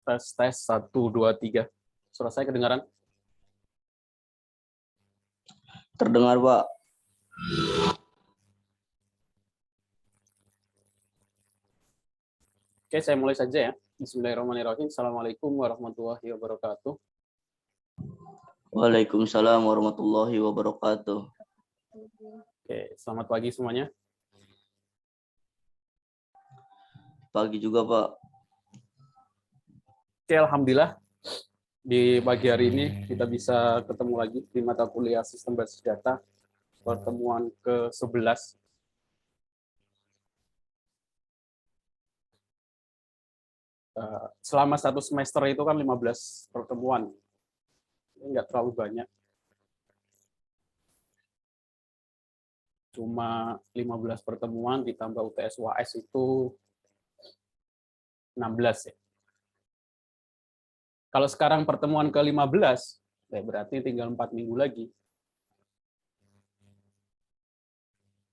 Tes 1, 2, 3. Suara saya kedengaran? Terdengar, Pak. Oke, saya mulai saja ya. Bismillahirrahmanirrahim. Assalamualaikum warahmatullahi wabarakatuh. Waalaikumsalam warahmatullahi wabarakatuh. Oke, selamat pagi semuanya. Pagi juga, Pak. Oke, alhamdulillah di pagi hari ini kita bisa ketemu lagi di mata kuliah Sistem Basis Data, pertemuan ke-11. Selama satu semester itu kan 15 pertemuan. Ini nggak terlalu banyak. Cuma 15 pertemuan ditambah UTS UAS itu 16 ya. Kalau sekarang pertemuan ke-15, berarti tinggal 4 minggu lagi.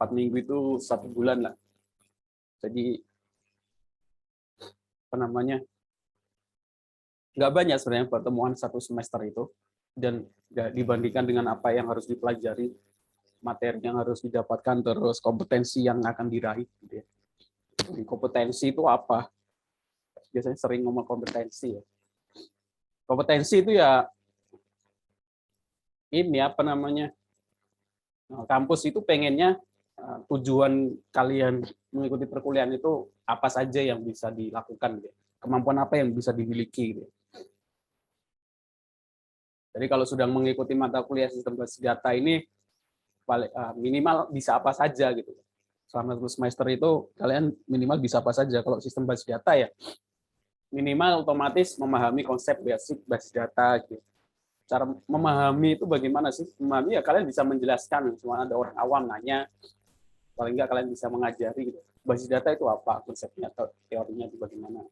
4 minggu itu 1 bulan lah. Jadi, nggak banyak sebenarnya pertemuan satu semester itu. Dan nggak dibandingkan dengan apa yang harus dipelajari, materi yang harus didapatkan, terus kompetensi yang akan diraih. Kompetensi itu apa? Biasanya sering ngomong kompetensi ya. Kompetensi itu ya ini kampus itu pengennya tujuan kalian mengikuti perkuliahan itu apa saja yang bisa dilakukan, kemampuan apa yang bisa dimiliki. Jadi kalau sudah mengikuti mata kuliah sistem basis data ini minimal bisa apa saja gitu. Selama 1 semester itu kalian minimal bisa apa saja. Kalau sistem basis data ya minimal otomatis memahami konsep basic basis data gitu. Cara memahami itu bagaimana sih? Memahami ya kalian bisa menjelaskan, cuma ada orang awam nanya, paling nggak kalian bisa mengajari gitu. Basis data itu apa, konsepnya atau teorinya itu bagaimana.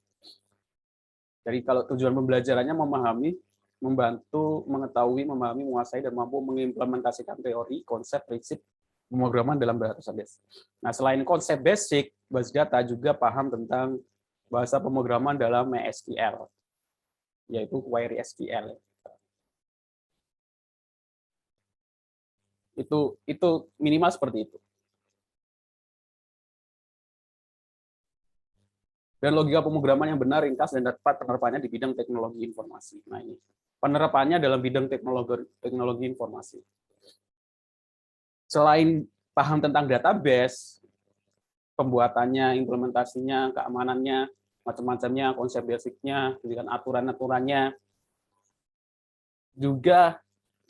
Jadi kalau tujuan pembelajarannya memahami, membantu, mengetahui, memahami, menguasai, dan mampu mengimplementasikan teori, konsep, prinsip pemrograman dalam bahasa basic. Nah, selain konsep basic, basis data juga paham tentang bahasa pemrograman dalam MySQL, yaitu query SQL. Itu minimal seperti itu. Dan logika pemrograman yang benar, ringkas, dan tepat penerapannya di bidang teknologi informasi. Nah, ini penerapannya dalam bidang teknologi informasi. Selain paham tentang database, pembuatannya, implementasinya, keamanannya, macam-macamnya, konsep basicnya, dengan aturan-aturannya, juga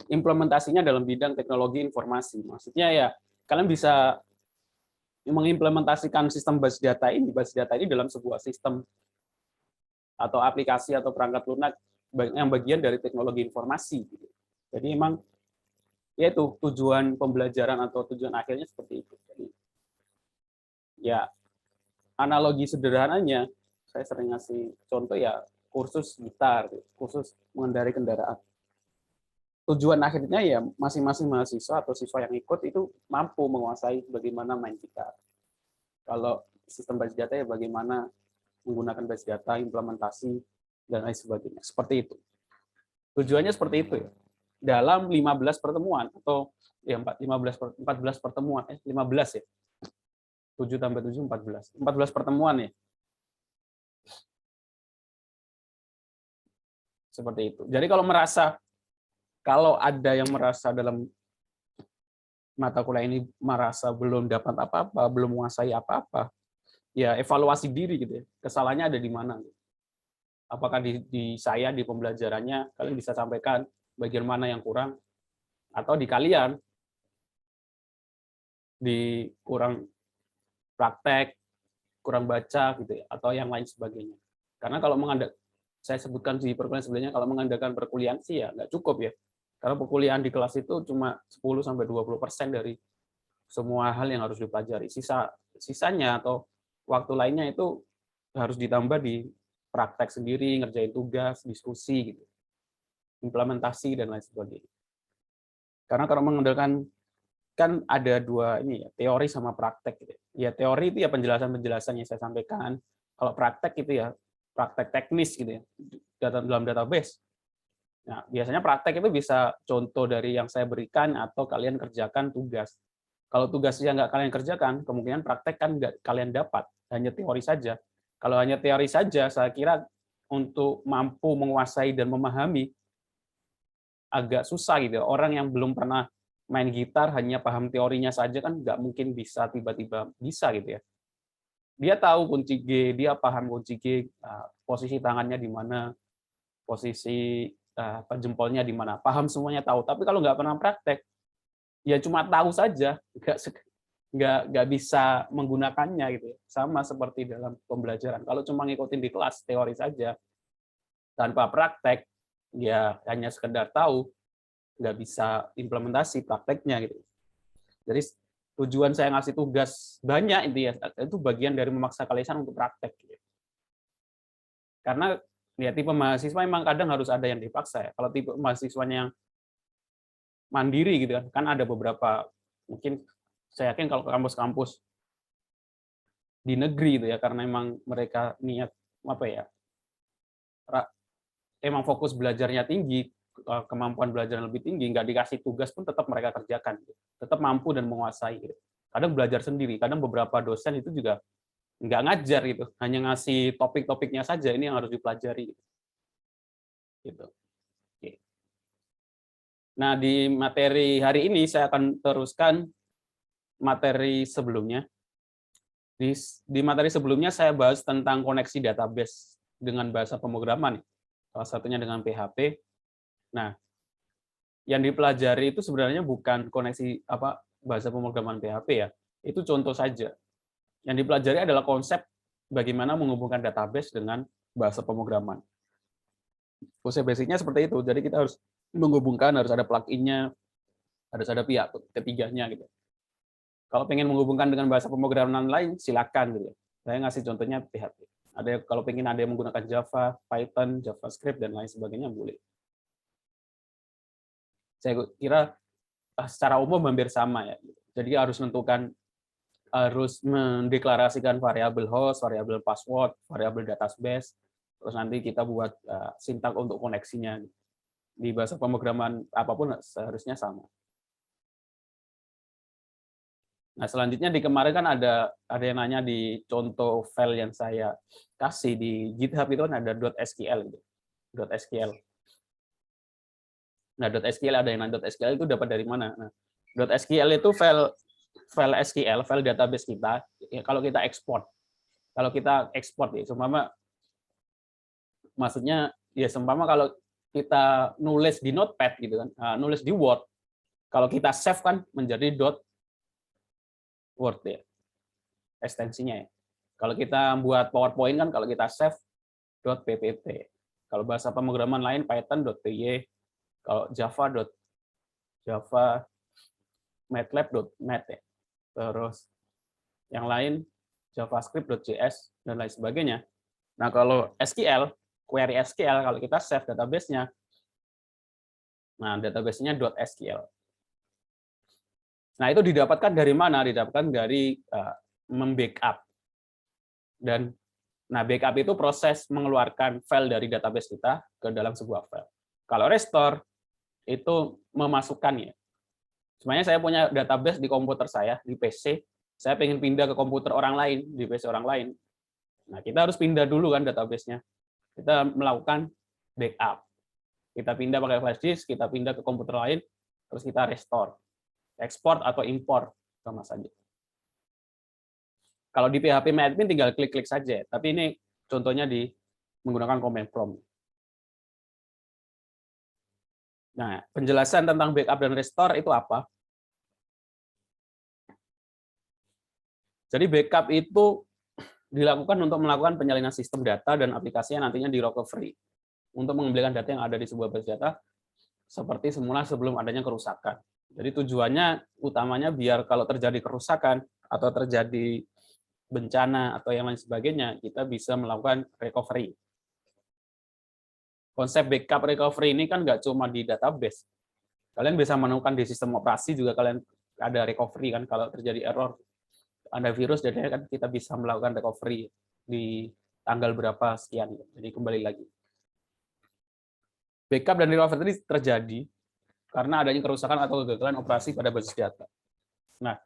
implementasinya dalam bidang teknologi informasi. Maksudnya ya, kalian bisa mengimplementasikan sistem basis data ini dalam sebuah sistem atau aplikasi atau perangkat lunak yang bagian dari teknologi informasi. Jadi memang yaitu tujuan pembelajaran atau tujuan akhirnya seperti itu. Jadi, ya analogi sederhananya saya sering ngasih contoh ya kursus gitar, kursus mengendarai kendaraan. Tujuan akhirnya ya masing-masing mahasiswa atau siswa yang ikut itu mampu menguasai bagaimana main gitar. Kalau sistem basis data ya bagaimana menggunakan basis data, implementasi, dan lain sebagainya. Seperti itu. Tujuannya seperti itu ya. Dalam 15 pertemuan, atau ya 14 pertemuan, 15 ya. 7 tambah 7, 14. 14 pertemuan ya. Seperti itu. Jadi kalau ada yang merasa dalam mata kuliah ini merasa belum dapat apa-apa, belum menguasai apa-apa, ya evaluasi diri gitu ya. Kesalahannya ada di mana? Apakah di saya di pembelajarannya kalian bisa sampaikan bagian mana yang kurang, atau di kalian di kurang praktek, kurang baca gitu ya, atau yang lain sebagainya. Karena kalau saya sebutkan di perkuliahan sebelumnya, kalau mengandalkan perkuliahan sih ya nggak cukup ya. Karena perkuliahan di kelas itu cuma 10-20% dari semua hal yang harus dipelajari. Sisanya atau waktu lainnya itu harus ditambah di praktek sendiri, ngerjain tugas, diskusi, gitu, implementasi, dan lain sebagainya. Karena kalau mengandalkan, kan ada dua ini ya, teori sama praktek. Gitu. Ya teori itu ya penjelasan-penjelasan yang saya sampaikan. Kalau praktek itu ya praktek teknis gitu ya dalam database. Nah, biasanya praktek itu bisa contoh dari yang saya berikan atau kalian kerjakan tugas. Kalau tugasnya nggak kalian kerjakan, kemungkinan praktek kan nggak kalian dapat, hanya teori saja. Kalau hanya teori saja, saya kira untuk mampu menguasai dan memahami agak susah gitu. Orang yang belum pernah main gitar hanya paham teorinya saja kan nggak mungkin bisa tiba-tiba bisa gitu ya. Dia tahu kunci G, dia paham kunci G, posisi tangannya di mana, posisi jempolnya di mana, paham semuanya tahu. Tapi kalau nggak pernah praktek, ya cuma tahu saja, nggak bisa menggunakannya gitu ya. Sama seperti dalam pembelajaran. Kalau cuma ngikutin di kelas teori saja tanpa praktek, ya hanya sekedar tahu, nggak bisa implementasi prakteknya gitu. Jadi tujuan saya ngasih tugas banyak itu bagian dari memaksa kalian untuk praktek. Gitu. Karena ya tipe mahasiswa memang kadang harus ada yang dipaksa ya. Kalau tipe mahasiswanya yang mandiri gitu kan ada beberapa, mungkin saya yakin kalau ke kampus-kampus di negeri gitu ya, karena memang mereka niat apa ya, emang fokus belajarnya tinggi, kemampuan belajar lebih tinggi, nggak dikasih tugas pun tetap mereka kerjakan, gitu. Tetap mampu dan menguasai. Gitu. Kadang belajar sendiri, kadang beberapa dosen itu juga nggak ngajar gitu, hanya ngasih topik-topiknya saja, ini yang harus dipelajari. Gitu. Oke. Nah, di materi hari ini saya akan teruskan materi sebelumnya. Di materi sebelumnya saya bahas tentang koneksi database dengan bahasa pemrograman, salah satunya dengan PHP. Nah, yang dipelajari itu sebenarnya bukan koneksi bahasa pemrograman PHP ya, itu contoh saja. Yang dipelajari adalah konsep bagaimana menghubungkan database dengan bahasa pemrograman. Konsep basicnya seperti itu, jadi kita harus menghubungkan, harus ada plugin-nya, harus ada pihak ketiganya gitu. Kalau pengen menghubungkan dengan bahasa pemrograman lain, silakan gitu. Saya ngasih contohnya PHP. Kalau pengen ada yang menggunakan Java, Python, JavaScript dan lain sebagainya boleh. Saya kira secara umum hampir sama ya. Jadi harus mendeklarasikan variabel host, variabel password, variabel database. Terus nanti kita buat sintak untuk koneksinya. Di bahasa pemrograman apapun seharusnya sama. Nah, selanjutnya di kemarin kan ada yang nanya di contoh file yang saya kasih di GitHub itu kan ada .sql gitu. .sql. Nah, .sql ada yang nanya .sql itu dapat dari mana? Nah, .sql itu file SQL, file database kita. Ya, kalau kita ekspor ya, maksudnya ya seumpama kalau kita nulis di Notepad gitu kan, nulis di Word, kalau kita save kan menjadi .word ya, ekstensinya ya. Kalau kita buat PowerPoint kan kalau kita save .ppt. Kalau bahasa pemrograman lain Python.py, kalau Java MATLAB.net ya. Terus yang lain JavaScript.js dan lain sebagainya. Nah, kalau SQL, query SQL kalau kita save database-nya, nah database-nya .sql. Nah, itu didapatkan dari mana? Didapatkan dari membackup. Dan backup itu proses mengeluarkan file dari database kita ke dalam sebuah file. Kalau restore itu memasukkannya. Sebenarnya saya punya database di komputer saya, di PC. Saya pengen pindah ke komputer orang lain, di PC orang lain. Nah, kita harus pindah dulu kan database-nya. Kita melakukan backup. Kita pindah pakai flash disk, kita pindah ke komputer lain, terus kita restore. Export atau import sama saja. Kalau di PHP MyAdmin tinggal klik-klik saja, tapi ini contohnya menggunakan command prompt. Nah, penjelasan tentang backup dan restore itu apa? Jadi backup itu dilakukan untuk melakukan penyalinan sistem data dan aplikasinya nantinya di recovery untuk mengembalikan data yang ada di sebuah base data seperti semula sebelum adanya kerusakan. Jadi tujuannya utamanya biar kalau terjadi kerusakan atau terjadi bencana atau yang lain sebagainya, kita bisa melakukan recovery. Konsep backup recovery ini kan nggak cuma di database. Kalian bisa menemukan di sistem operasi juga kalian ada recovery kan kalau terjadi error, ada virus, jadi kan kita bisa melakukan recovery di tanggal berapa sekian. Jadi kembali lagi. Backup dan recovery tadi terjadi karena adanya kerusakan atau kegagalan operasi pada basis data. Nah,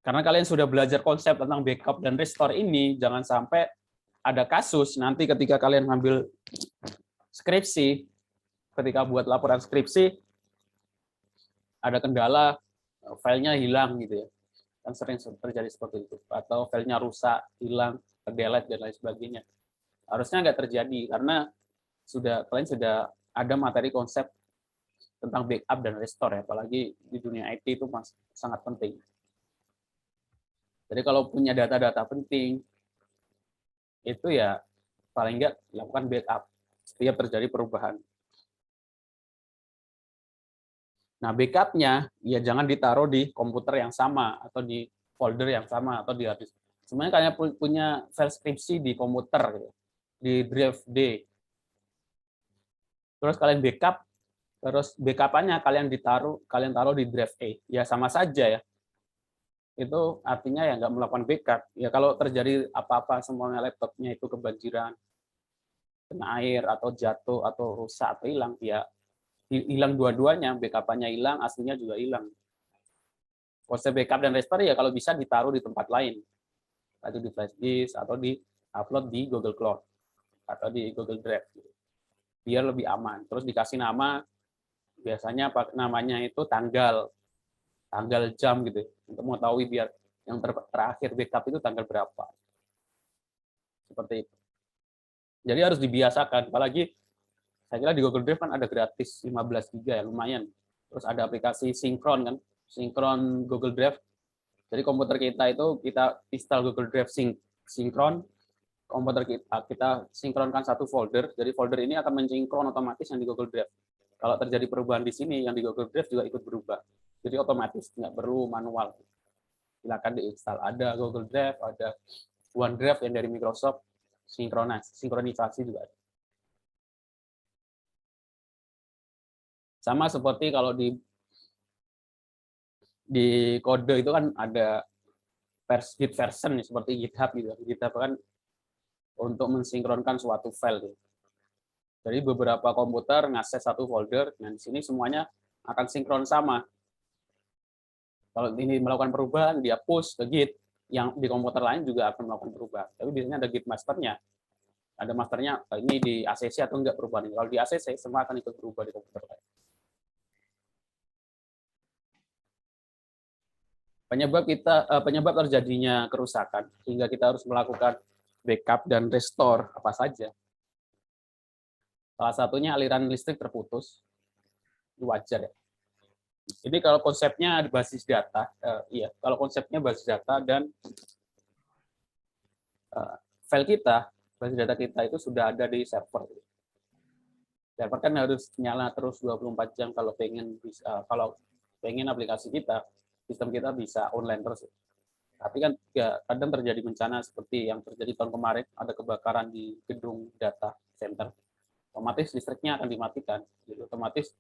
karena kalian sudah belajar konsep tentang backup dan restore ini, jangan sampai ada kasus nanti ketika kalian ngambil skripsi, ketika buat laporan skripsi, ada kendala, filenya hilang gitu ya. Kan sering terjadi seperti itu. Atau filenya rusak, hilang, delete, dan lain sebagainya. Harusnya nggak terjadi, karena kalian sudah ada materi konsep tentang backup dan restore, ya. Apalagi di dunia IT itu sangat penting. Jadi kalau punya data-data penting, itu ya paling nggak lakukan backup setiap terjadi perubahan. Nah, backupnya ya jangan ditaruh di komputer yang sama atau di folder yang sama atau di hard disk. Sebenarnya kalian punya file skripsi di komputer, gitu, di drive D. Terus kalian backup, terus backup-nya kalian taruh di drive E. Ya sama saja ya. Itu artinya ya nggak melakukan backup. Ya kalau terjadi apa-apa semuanya laptopnya itu kebanjiran, kena air atau jatuh atau rusak atau hilang, ya hilang dua-duanya, backup-nya hilang, aslinya juga hilang. Konsep backup dan restore ya kalau bisa ditaruh di tempat lain, atau di flash disk atau di upload di Google Cloud atau di Google Drive, biar lebih aman. Terus dikasih nama, biasanya namanya itu tanggal jam gitu, untuk mengetahui biar yang terakhir backup itu tanggal berapa. Seperti itu. Jadi harus dibiasakan, apalagi saya kira di Google Drive kan ada gratis 15 GB ya, lumayan. Terus ada aplikasi sinkron kan, sinkron Google Drive. Jadi komputer kita itu kita install Google Drive sinkron, komputer kita sinkronkan satu folder, jadi folder ini akan mensinkron otomatis yang di Google Drive. Kalau terjadi perubahan di sini, yang di Google Drive juga ikut berubah. Jadi otomatis, nggak perlu manual. Silakan diinstal. Ada Google Drive, ada OneDrive yang dari Microsoft, sinkronisasi juga ada. Sama seperti kalau di kode itu kan ada Git version seperti GitHub gitu. GitHub kan untuk mensinkronkan suatu file. Gitu. Jadi beberapa komputer ngakses satu folder, dan di sini semuanya akan sinkron sama. Kalau ini melakukan perubahan, dia push ke Git, yang di komputer lain juga akan melakukan perubahan. Tapi biasanya ada Git masternya. Ada masternya, ini di ACC atau enggak perubahan. Kalau di ACC, semua akan ikut berubah di komputer lain. Penyebab terjadinya kerusakan, sehingga kita harus melakukan backup dan restore apa saja. Salah satunya aliran listrik terputus, wajar ya. Jadi kalau konsepnya basis data, kalau konsepnya basis data dan file kita, basis data kita itu sudah ada di server. Server kan harus nyala terus 24 jam kalau pengen aplikasi kita, sistem kita bisa online terus. Tapi kan ya, kadang terjadi bencana seperti yang terjadi tahun kemarin, ada kebakaran di gedung data center. Otomatis listriknya akan dimatikan, jadi otomatis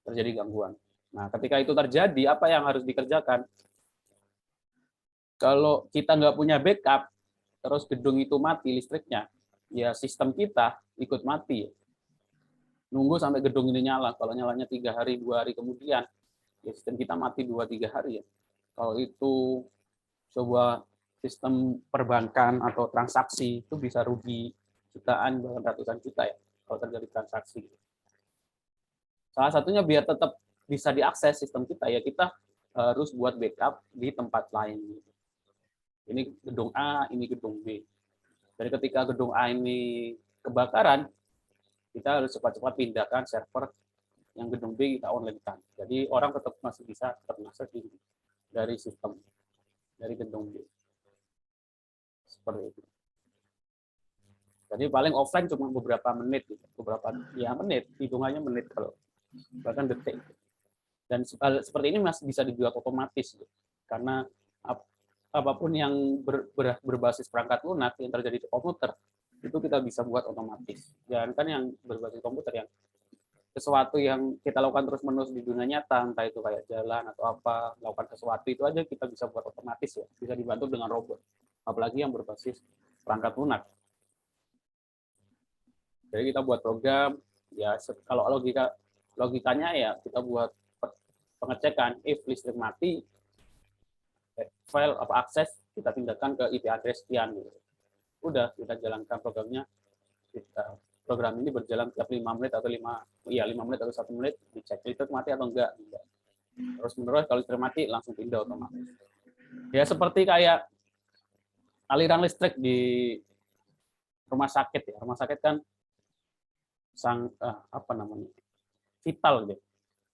terjadi gangguan. Nah, ketika itu terjadi, apa yang harus dikerjakan? Kalau kita nggak punya backup, terus gedung itu mati listriknya, ya sistem kita ikut mati. Nunggu sampai gedung ini nyala. Kalau nyalanya 3 hari, 2 hari kemudian, ya sistem kita mati 2-3 hari. Ya. Kalau itu sebuah sistem perbankan atau transaksi, itu bisa rugi jutaan, bahkan ratusan juta ya, kalau terjadi transaksi. Salah satunya biar tetap bisa diakses sistem kita, ya kita harus buat backup di tempat lain. Ini gedung A, ini gedung B. Jadi ketika gedung A ini kebakaran, kita harus cepat-cepat pindahkan server yang gedung B kita online-kan. Jadi orang tetap masih bisa termasuk dari sistem, dari gedung B. Seperti itu. Jadi paling offline cuma beberapa menit, menit, hitungannya menit kalau bahkan detik. Dan seperti ini masih bisa dibuat otomatis, karena apapun yang berbasis perangkat lunak yang terjadi di komputer itu kita bisa buat otomatis. Jangan kan yang berbasis komputer, yang sesuatu yang kita lakukan terus-menerus di dunia nyata, entah itu kayak jalan atau apa, melakukan sesuatu itu aja kita bisa buat otomatis ya, bisa dibantu dengan robot. Apalagi yang berbasis perangkat lunak. Jadi kita buat program, ya kalau logikanya ya kita buat pengecekan if listrik mati, file apa akses kita pindahkan ke IP address sekian gitu. Udah kita jalankan programnya. Program ini berjalan tiap 5 menit atau 5 menit atau 1 menit dicek listrik mati atau enggak. Terus menerus kalau listrik mati langsung pindah otomatis. Ya seperti kayak aliran listrik di rumah sakit ya. Rumah sakit kan vital gitu.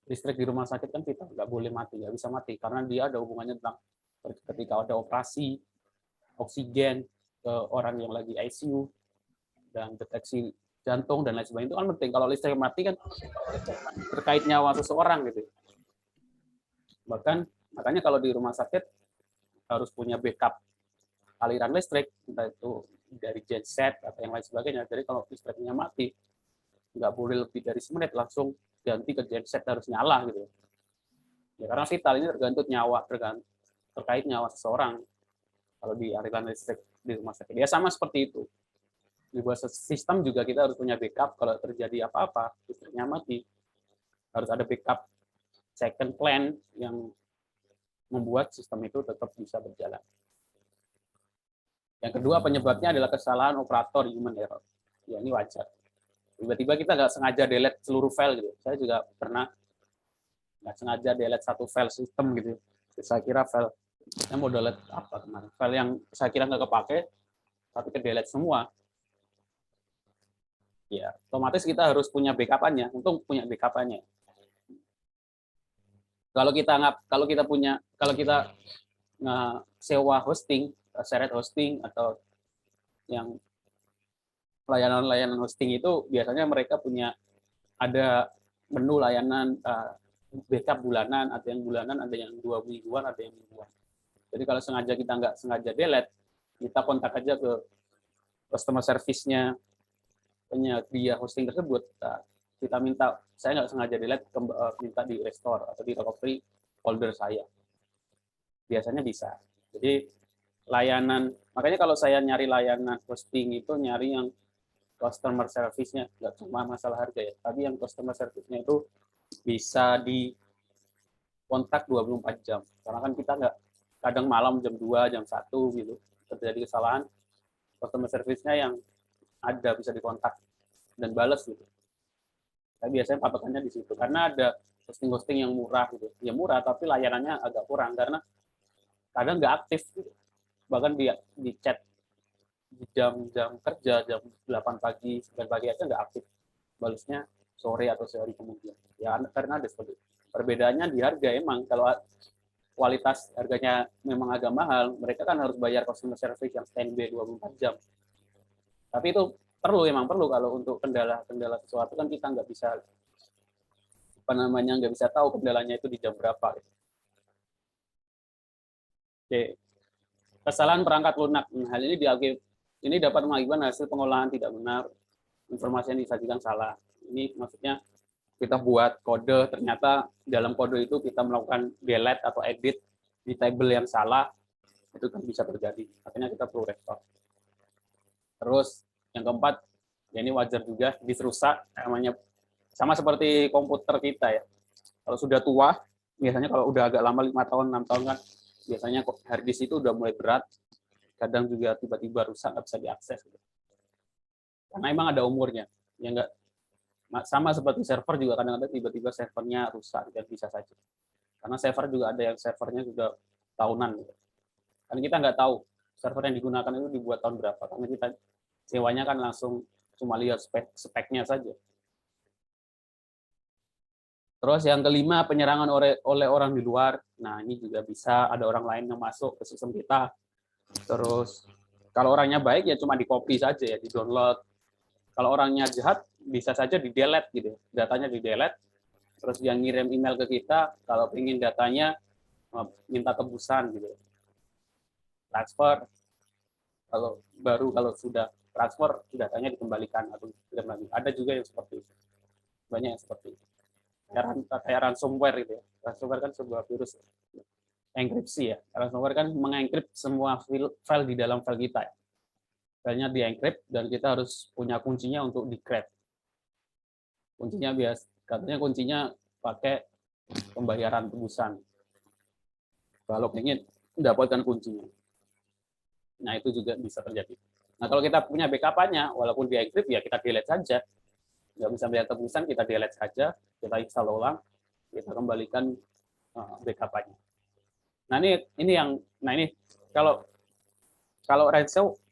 Listrik di rumah sakit kan vital, nggak boleh mati, nggak bisa mati karena dia ada hubungannya tentang ketika ada operasi oksigen ke orang yang lagi ICU dan deteksi jantung dan lain sebagainya itu kan penting. Kalau listrik mati kan terkait nyawa seseorang gitu. Bahkan makanya kalau di rumah sakit harus punya backup aliran listrik, entah itu dari genset atau yang lain sebagainya. Jadi kalau listriknya mati, nggak boleh lebih dari semenit langsung ganti ke genset harus nyala gitu. Ya karena vital ini terkait nyawa seseorang kalau di aliran listrik di rumah sakit. Ya sama seperti itu. Di sebuah sistem juga kita harus punya backup kalau terjadi apa-apa, listriknya mati. Harus ada backup second plan yang membuat sistem itu tetap bisa berjalan. Yang kedua penyebabnya adalah kesalahan operator human error. Ya ini wajar. Tiba-tiba kita nggak sengaja delete seluruh file gitu. Saya juga pernah nggak sengaja delete satu file sistem gitu. Saya kira saya mau delete apa kemarin? File yang saya kira nggak kepake, tapi ke delete semua. Ya, otomatis kita harus punya backup-annya. Untung punya backup-annya. Kalau kita sewa hosting, shared hosting atau yang layanan hosting itu biasanya mereka punya ada menu layanan backup bulanan, ada yang bulanan, ada yang 2 mingguan, ada yang mingguan. Jadi kalau kita nggak sengaja delete, kita kontak aja ke customer service-nya penyedia hosting tersebut. Kita minta, saya nggak sengaja delete, minta di restore atau di recovery folder saya. Biasanya bisa. Jadi makanya kalau saya nyari layanan hosting itu nyari yang customer service-nya, nggak cuma masalah harga ya, tapi yang customer service-nya itu bisa di kontak 24 jam. Karena kan kita nggak, kadang malam jam 2, jam 1 gitu, terjadi kesalahan, customer service-nya yang ada bisa dikontak dan balas gitu. Saya biasanya patokannya di situ karena ada hosting-hosting yang murah gitu. Ya murah tapi layanannya agak kurang karena kadang nggak aktif gitu. Bahkan di chat di jam kerja jam 8 pagi, 9 pagi aja nggak aktif. Balasnya sore atau sehari kemudian. Ya karena ada seperti itu. Perbedaannya di harga emang kalau kualitas harganya memang agak mahal, mereka kan harus bayar customer service yang standby 24 jam. Tapi itu emang perlu kalau untuk kendala sesuatu kan kita nggak bisa nggak bisa tahu kendalanya itu di jam berapa. Oke. Kesalahan perangkat lunak. Hal ini dapat mengakibatkan hasil pengolahan tidak benar, informasi yang disajikan salah. Ini maksudnya kita buat kode, ternyata dalam kode itu kita melakukan delete atau edit di table yang salah, itu kan bisa terjadi. Akhirnya kita perlu restore. Terus yang keempat, ya ini wajar juga, disk rusak, namanya sama seperti komputer kita ya. Kalau sudah tua, biasanya kalau udah agak lama 5 tahun, 6 tahun kan, biasanya hard disk itu udah mulai berat, kadang juga tiba-tiba rusak, nggak bisa diakses. Karena emang ada umurnya. Ya nggak, sama seperti server juga kadang-kadang tiba-tiba servernya rusak, dan bisa saja. Karena server juga ada yang servernya sudah tahunan. Kan kita nggak tahu server yang digunakan itu dibuat tahun berapa, karena kita sewanya kan langsung cuma lihat speknya saja. Terus yang kelima, penyerangan oleh orang di luar. Nah, ini juga bisa ada orang lain yang masuk ke sistem kita. Terus kalau orangnya baik ya cuma di-copy saja ya, di-download. Kalau orangnya jahat bisa saja di-delete gitu. Datanya di-delete. Terus yang ngirim email ke kita kalau ingin datanya minta tebusan gitu. Transfer. Kalau sudah transfer datanya dikembalikan atau kirim lagi. Ada juga yang seperti itu. Banyak yang seperti itu. Kayak ransomware gitu ya. Ransomware kan sebuah virus enkripsi ya. Ransomware kan mengenkrip semua file di dalam file kita. filenya di-encrypt dan kita harus punya kuncinya untuk di-crack. Kuncinya katanya kuncinya pakai pembayaran tebusan. Kalau ingin mendapatkan kuncinya. Nah, itu juga bisa terjadi. Nah, kalau kita punya backup-nya, walaupun di-encrypt, ya kita delete saja. Nggak bisa melihat tebusan, kita delete saja, kita install ulang, kita kembalikan backup-nya. Nah, ini kalau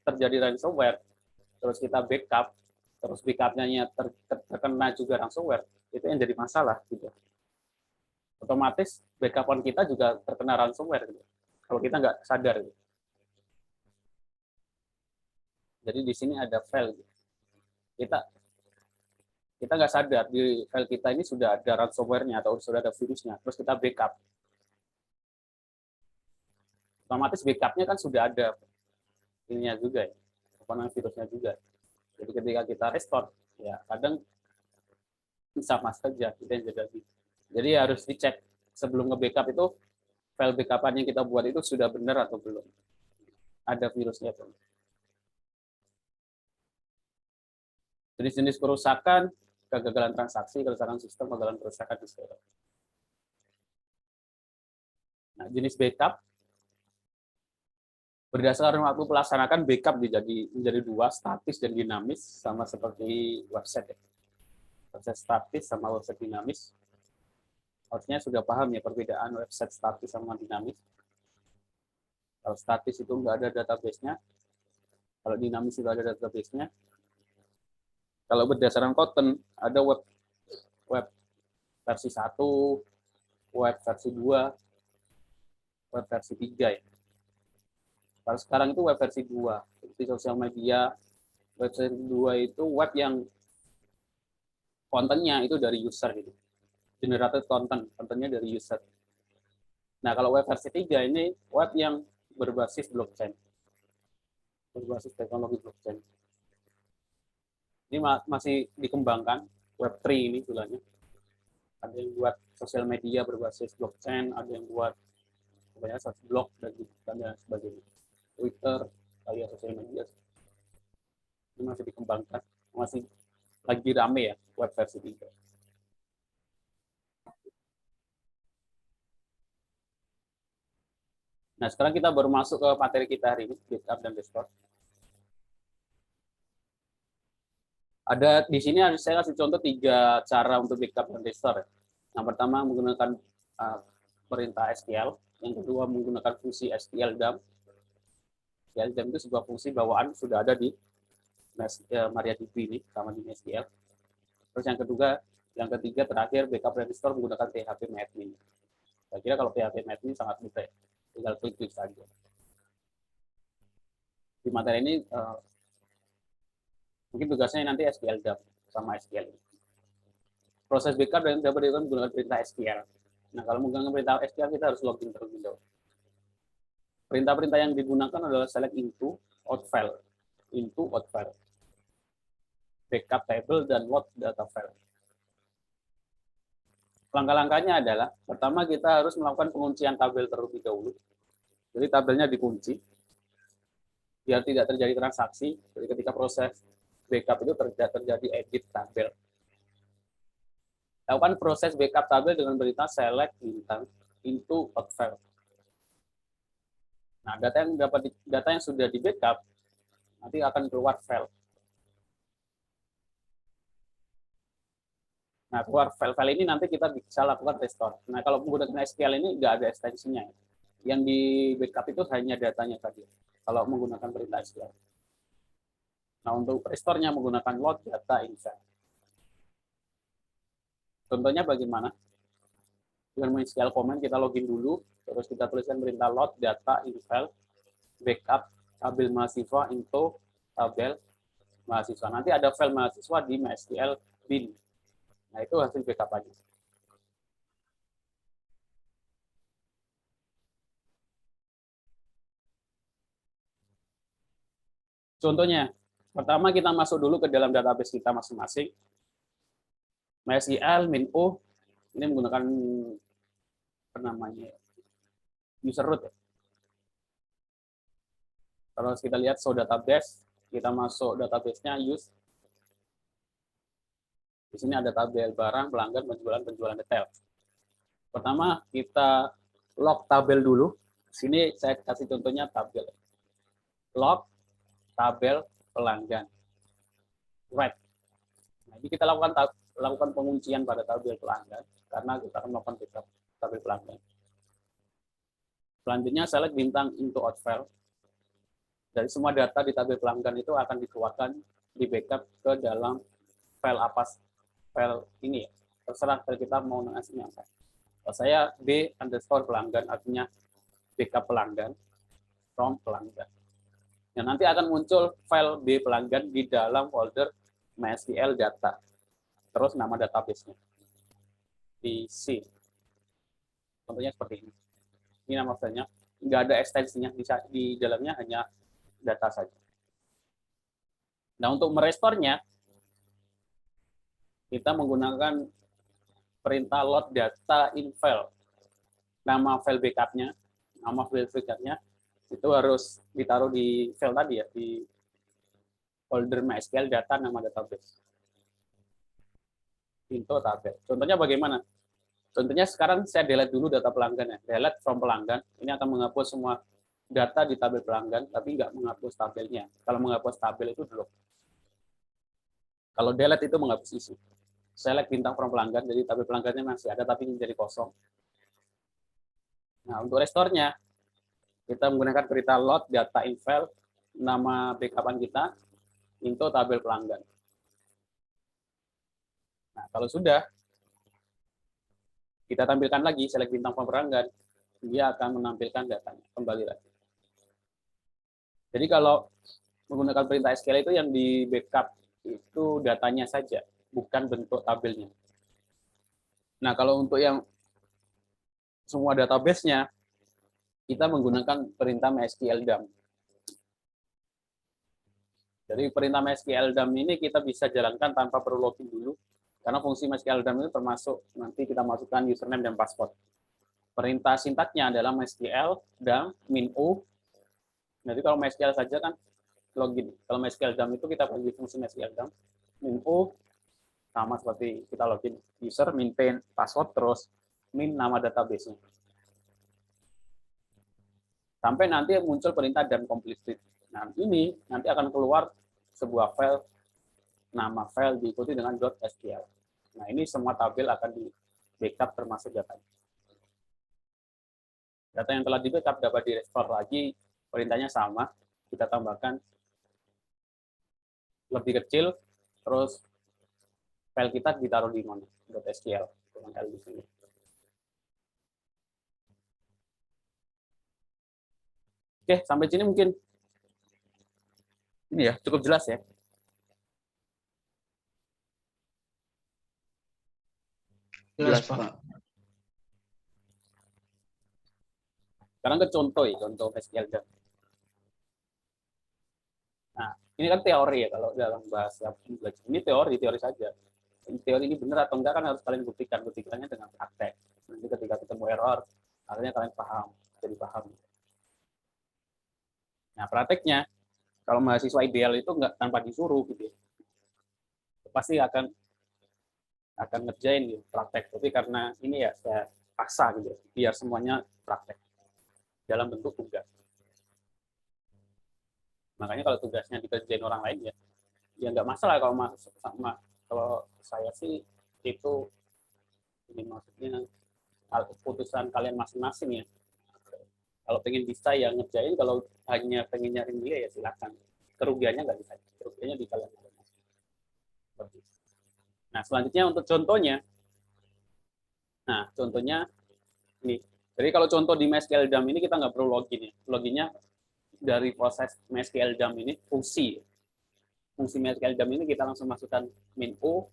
terjadi ransomware, terus kita backup, terus backup-nya terkena juga ransomware, itu yang jadi masalah gitu. Otomatis backup-an kita juga terkena ransomware gitu. Kalau kita nggak sadar gitu. Jadi di sini ada file gitu. Kita nggak sadar di file kita ini sudah ada ransomware-nya atau sudah ada virusnya, terus kita backup. Otomatis backup-nya kan sudah ada ininya juga ya, virusnya juga. Jadi ketika kita restore, ya kadang sama saja kita yang jadi. Jadi harus dicek sebelum nge-backup itu file backup-an yang kita buat itu sudah benar atau belum. Ada virusnya tuh. Jenis-jenis kerusakan, kegagalan transaksi, kerusakan sistem, kegagalan kerusakan sistem. Nah, jenis backup berdasarkan waktu pelaksanakan backup menjadi dua, statis dan dinamis, sama seperti website ya. Website statis sama website dinamis. Harusnya sudah paham ya perbedaan website statis sama dinamis. Kalau statis itu nggak ada database-nya, kalau dinamis itu ada database-nya. Kalau berdasarkan Kotlin, ada web versi 1, web versi 2, web versi 3 ya. Kalau sekarang itu web versi 2, seperti sosial media. Web versi 2 itu web yang kontennya itu dari user gitu. Generated kontennya dari user. Nah, kalau web versi 3 ini web yang berbasis blockchain. Berbasis teknologi blockchain. Ini masih dikembangkan, web 3 ini bilangnya. Ada yang buat sosial media berbasis blockchain, ada yang buat blog dan sebagainya. Twitter, kayak sosial media. Ini masih dikembangkan, masih lagi rame ya web versi 3. Nah, sekarang kita baru masuk ke materi kita hari ini, backup dan restore. Ada di sini saya kasih contoh 3 cara untuk backup dan restore. Yang pertama menggunakan perintah SQL, yang kedua menggunakan fungsi SQL dump. SQL dump itu sebuah fungsi bawaan sudah ada di MariaDB ini sama di SQL. Terus yang ketiga terakhir backup dan restore menggunakan php-admin. Saya kira kalau php-admin sangat mudah, tinggal klik saja. Di materi ini mungkin tugasnya nanti SQL dump sama SQL. Proses backup dan dapat dilakukan menggunakan perintah SQL. Nah, kalau menggunakan perintah SQL kita harus login terlebih dahulu. Perintah-perintah yang digunakan adalah select into, out file, backup table, dan load data file. Langkah-langkahnya adalah, pertama kita harus melakukan penguncian tabel terlebih dahulu. Jadi tabelnya dikunci, biar tidak terjadi transaksi. Jadi ketika proses backup itu terjadi edit tabel. Lakukan proses backup tabel dengan perintah select into out file. Nah, data yang sudah di backup nanti akan keluar file. Nah, keluar file ini nanti kita bisa lakukan restore. Nah, kalau menggunakan SQL ini nggak ada ekstensinya. Yang di backup itu hanya datanya saja. Kalau menggunakan perintah SQL. Nah, untuk restore-nya menggunakan load data info. Contohnya bagaimana? Dengan SQL command kita login dulu, terus kita tuliskan perintah load data info, backup tabel mahasiswa into tabel mahasiswa. Nanti ada file mahasiswa di MySQL bin. Nah, itu hasil backup aja. Contohnya, pertama kita masuk dulu ke dalam database kita masing-masing. MySQL min-u ini menggunakan apa namanya user root ya. Kalau kita lihat show database, Kita masuk database-nya use. Di sini ada tabel barang, pelanggan, penjualan detail. Pertama, kita log tabel dulu. Sini saya kasih contohnya tabel. Log tabel pelanggan. Right. Nah, ini kita lakukan penguncian pada tabel pelanggan karena kita akan melakukan backup tabel pelanggan. Selanjutnya select bintang into out file. Dari semua data di tabel pelanggan itu akan dikeluarkan di backup ke dalam file apa, file ini ya. Terserah file kita mau ngasihnya apa. Kalau saya b_pelanggan artinya backup pelanggan from pelanggan. Dan nanti akan muncul file b pelanggan di dalam folder MySQL data. Terus nama database-nya di C. Contohnya seperti ini. Ini nama filenya. Nggak ada ekstensinya, di dalamnya hanya data saja. Nah, untuk merestornya, kita menggunakan perintah load data in file. Nama file backup-nya, itu harus ditaruh di file tadi ya, di folder MySQL data nama database. Into tabel. Contohnya bagaimana? Contohnya sekarang saya delete dulu data pelanggan ya. Delete from pelanggan. Ini akan menghapus semua data di tabel pelanggan, tapi nggak menghapus tabelnya. Kalau menghapus tabel itu drop. Kalau delete itu menghapus isi. Select bintang from pelanggan, jadi tabel pelanggannya masih ada, tapi menjadi kosong. Nah, untuk restore-nya, kita menggunakan perintah load data in file, nama backup-an kita, into tabel pelanggan. Nah, kalau sudah, kita tampilkan lagi, select bintang from pelanggan, dia akan menampilkan datanya, kembali lagi. Jadi kalau menggunakan perintah SQL itu yang di backup itu datanya saja, bukan bentuk tabelnya. Nah, kalau untuk yang semua database-nya, kita menggunakan perintah MySQL dump. Jadi perintah MySQL dump ini kita bisa jalankan tanpa perlu login dulu, karena fungsi MySQL dump itu termasuk nanti kita masukkan username dan password. Perintah sintaknya adalah MySQL dump min-u. Jadi kalau MySQL saja kan login. Kalau MySQL dump itu kita bagi fungsi MySQL dump min-u sama seperti kita login user min-pain password terus min nama database-nya. Sampai nanti muncul perintah dump completed. Nah, ini nanti akan keluar sebuah file, nama file diikuti dengan .sql. Nah, ini semua tabel akan di backup termasuk datanya. Data yang telah di backup dapat di restore lagi, perintahnya sama, kita tambahkan lebih kecil, terus file kita ditaruh di mana? .sql dengan L di sini. Oke, sampai sini mungkin ini ya, cukup jelas ya. Jelas, Pak. Sekarang ke contoh ya, contoh SQL dump. Nah, ini kan teori ya kalau dalam bahasa belajar. Ini teori saja. Teori ini benar atau enggak kan harus kalian buktikannya dengan praktek. Nanti ketika ketemu error, akhirnya kalian jadi paham. Nah, prakteknya kalau mahasiswa ideal itu enggak tanpa disuruh gitu ya. Pasti akan ngerjain gitu, praktek. Tapi karena ini ya saya paksa gitu, biar semuanya praktek dalam bentuk tugas. Makanya kalau tugasnya dikerjain orang lain ya nggak masalah kalau kalau saya sih itu ini maksudnya keputusan kalian masing-masing ya. Kalau pengen bisa ya ngerjain, kalau hanya pengen nyari nilai ya silakan. Kerugiannya nggak bisa, kerugiannya di kalian masing-masing. Nah, selanjutnya untuk contohnya. Nah, contohnya ini. Jadi kalau contoh di MySQL dump ini kita nggak perlu login ya. Loginnya dari proses MySQL dump ini fungsi MySQL dump ini kita langsung masukkan min-u.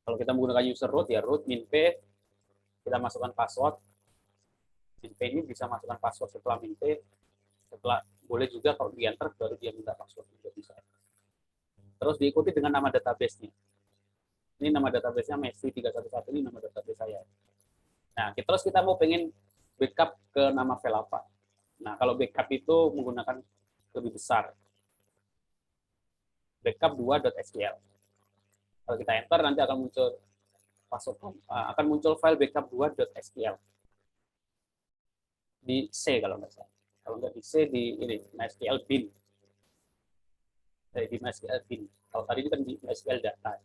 Kalau kita menggunakan user root ya root min-p, kita masukkan password. Min-p ini bisa masukkan password setelah min-p. Setelah boleh juga kalau di enter baru dia minta password juga bisa. Terus diikuti dengan nama database-nya. Ini nama database-nya Messi 311, ini nama database saya. Nah, terus kita mau pengen backup ke nama file apa. Nah, kalau backup itu menggunakan lebih besar. backup2.sql. Kalau kita enter nanti akan muncul file backup2.sql di C kalau nggak salah. Kalau nggak di C di ini MySQL bin. Di MySQL bin. Kalau tadi itu kan di MySQL data.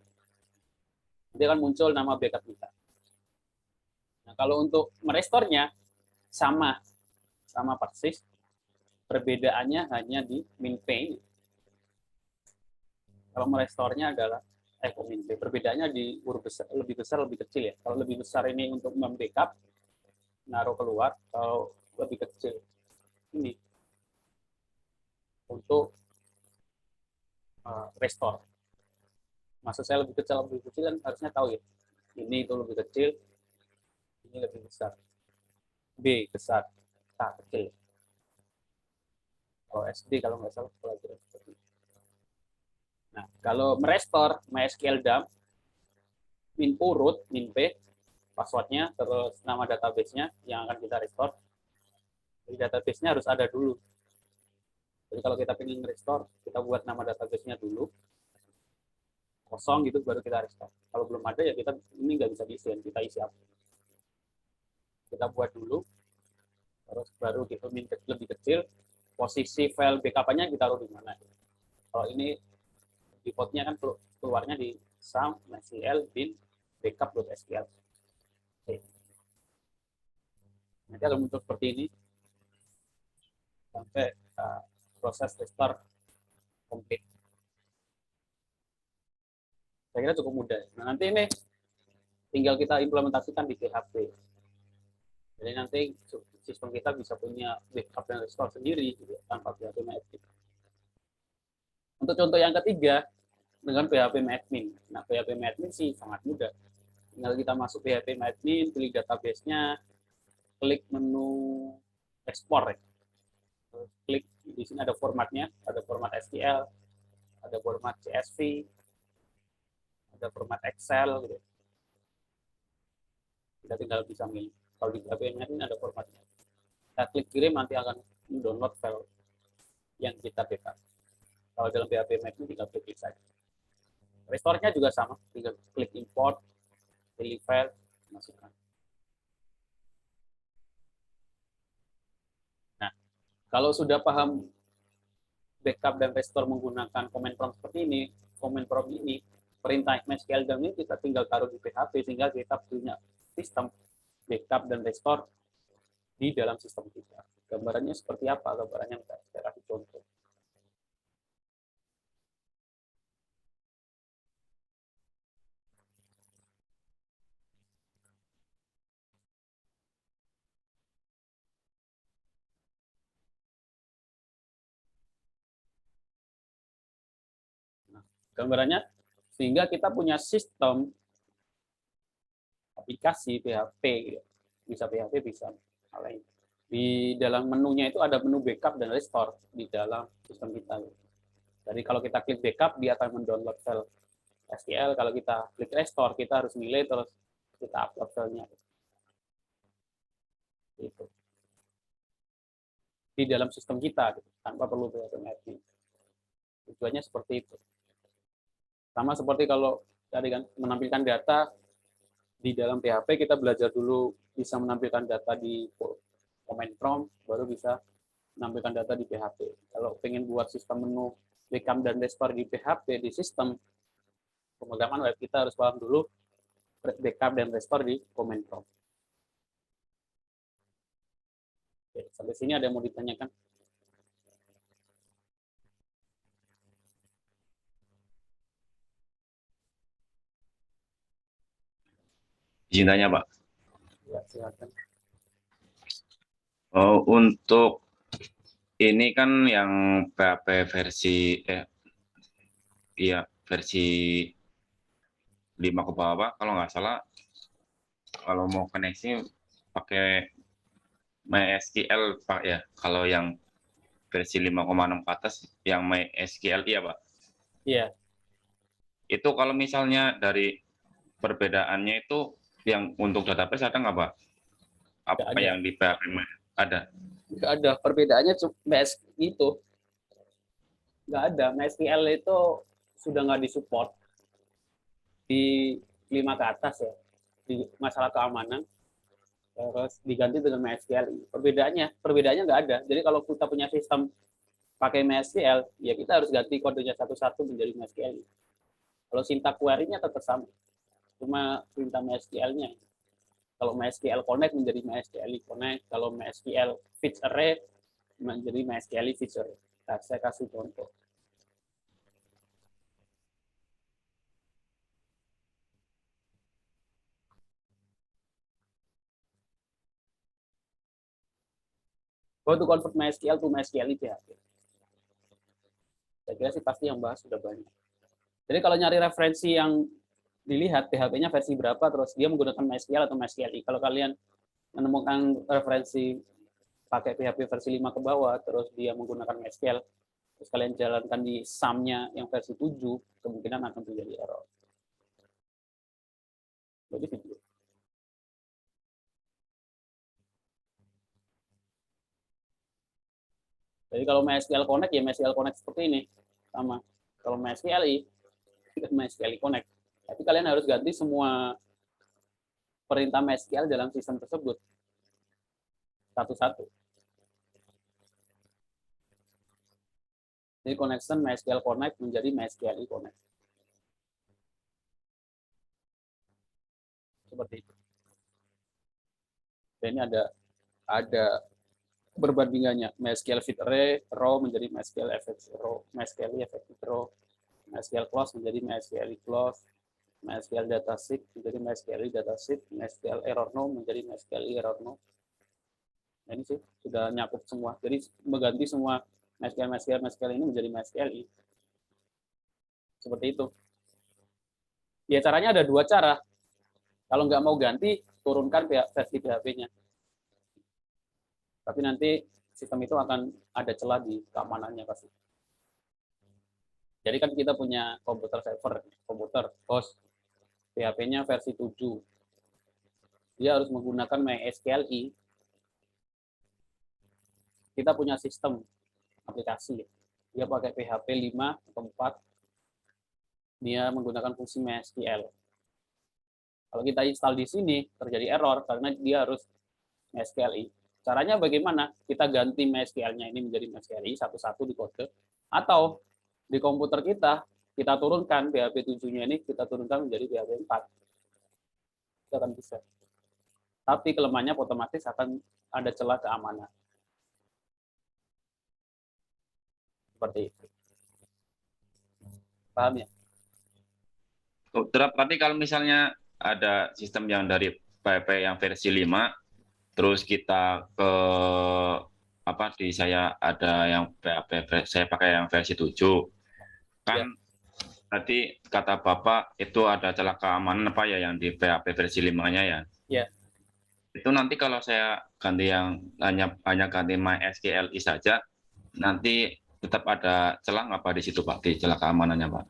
Nanti akan muncul nama backup kita. Nah, kalau untuk merestore-nya sama persis. Perbedaannya hanya di min P. Kalau merestore-nya adalah min P. Perbedaannya di huruf besar, lebih besar, lebih kecil ya. Kalau lebih besar ini untuk membackup, naruh keluar. Kalau lebih kecil ini untuk restore. Maksud saya lebih kecil kan harusnya tahu ya. Ini itu lebih kecil, ini lebih besar. B besar, K kecil. Kalau SD kalau nggak salah pelajaran seperti itu. Nah, kalau merestore MySQL dump, min root, min P, passwordnya, terus nama database-nya yang akan kita restore. Jadi database-nya harus ada dulu. Jadi kalau kita ingin restore, kita buat nama database-nya dulu, kosong gitu, baru kita restore. Kalau belum ada ya kita ini nggak bisa diisi, kita isi apa. Kita buat dulu, terus baru di min lebih kecil, posisi file backup-nya kita taruh di mana. Kalau ini default-nya kan keluarnya di sum MySQL bin backup.sql. Oke. Nanti akan muncul seperti ini sampai proses restore complete. Saya kira cukup mudah. Nah, nanti ini tinggal kita implementasikan di PHP. Jadi nanti sistem kita bisa punya backup dan restore sendiri gitu, tanpa PHP-MyAdmin. Untuk contoh yang ketiga, dengan PHP-MyAdmin. Nah, PHP-MyAdmin sih sangat mudah. Tinggal kita masuk PHP-MyAdmin, pilih database-nya, klik menu ekspor. Terus klik di sini ada formatnya, ada format SQL, ada format CSV, ada format Excel. Gitu. Kita tinggal bisa milih. Kalau di PHP-MyAdmin ada formatnya. Kita klik kirim, nanti akan download file yang kita backup. Kalau dalam PHP-MyAdmin tinggal klik saja. Restore-nya juga sama, tinggal klik import, pilih file, masukkan. Nah, kalau sudah paham backup dan restore menggunakan command prompt seperti ini, perintah MySQL dump ini kita tinggal taruh di PHP sehingga kita punya sistem backup dan restore di dalam sistem kita. Gambarannya seperti apa? Gambarannya saya kasih contoh. Nah, gambarannya sehingga kita punya sistem aplikasi PHP, bisa PHP, bisa hal lain. Di dalam menunya itu ada menu backup dan restore di dalam sistem kita. Jadi kalau kita klik backup, dia akan mendownload file SQL. Kalau kita klik restore, kita harus milih terus kita upload filenya. Itu di dalam sistem kita, tanpa perlu PHP-MyAdmin. Tujuannya seperti itu. Sama seperti kalau tadi kan menampilkan data di dalam PHP, kita belajar dulu bisa menampilkan data di command prompt, baru bisa menampilkan data di PHP. Kalau pengen buat sistem menu backup dan restore di PHP, di sistem pemrograman web, kita harus paham dulu backup dan restore di command prompt. Oke, sampai sini ada yang mau ditanyakan? Izin tanya, Pak. Ya, silakan. Untuk ini kan yang PHP versi 5 ke bawah, kalau nggak salah, kalau mau koneksi pakai MySQL, Pak, ya. Kalau yang versi 5,6 ke atas, yang MySQL, iya, Pak? Iya. Itu kalau misalnya dari perbedaannya itu, yang untuk database ada nggak, Pak? Apa ada. yang di PHP ada? Nggak ada. Perbedaannya itu nggak ada. MySQL itu sudah nggak disupport di 5 ke atas ya, di masalah keamanan, terus diganti dengan MySQL. Perbedaannya nggak ada. Jadi kalau kita punya sistem pakai MySQL, ya kita harus ganti kodenya satu-satu menjadi MySQL. Kalau sintak query-nya tetap sama, cuma perintah MySQL-nya. Kalau MySQL Connect menjadi MySQL Connect, kalau MySQL Fetch Array menjadi MySQL Fetch Array. Nah, saya kasih contoh. How to convert MySQL to MySQL PHP. Saya kira sih pasti yang bahas sudah banyak. Jadi kalau nyari referensi yang dilihat PHP-nya versi berapa, terus dia menggunakan MySQL atau MySQL. Kalau kalian menemukan referensi pakai PHP versi 5 ke bawah, terus dia menggunakan MySQL, terus kalian jalankan di SAM-nya yang versi 7, kemungkinan akan terjadi error. Jadi video. Jadi kalau MySQL Connect, ya MySQL Connect seperti ini. Sama. Kalau MySQL, MySQL Connect. Tapi kalian harus ganti semua perintah MySQL dalam sistem tersebut. Satu-satu. Jadi connection MySQL Connect menjadi MySQL Connect. Seperti itu. Dan ini ada perbandingannya. MySQL Fit Array, Row menjadi MySQL Effects Row, MySQL Effective Row, MySQL Close menjadi MySQL Close, MySQL Dataset menjadi MySQL Dataset, MySQL Error No menjadi MySQL Error No. Nah, ini sih sudah nyakup semua. Jadi mengganti semua MySQL ini menjadi MySQL. Seperti itu. Ya caranya ada 2 cara. Kalau nggak mau ganti, turunkan versi PHP-nya. Tapi nanti sistem itu akan ada celah di keamanannya pasti. Jadi kan kita punya komputer server, komputer host, PHP-nya versi 7. Dia harus menggunakan MySQL. Kita punya sistem aplikasi. Dia pakai PHP 5 atau 4. Dia menggunakan fungsi MySQL. Kalau kita install di sini, terjadi error karena dia harus MySQL. Caranya bagaimana? Kita ganti MySQL-nya ini menjadi MySQL satu-satu di kode, atau di komputer kita turunkan PHP 7-nya ini, kita turunkan menjadi PHP 4. Itu akan bisa. Tapi kelemahannya otomatis akan ada celah keamanan. Seperti itu. Paham ya? Tapi kalau misalnya ada sistem yang dari PHP yang versi 5, terus kita ke di saya ada yang PHP, saya pakai yang versi 7. Kan ya. Tadi kata Bapak itu ada celah keamanan yang di PHP versi 5-nya ya. Ya. Itu nanti kalau saya ganti yang hanya ganti MySQL saja, nanti tetap ada celah apa di situ Pak, di celah keamanannya Pak?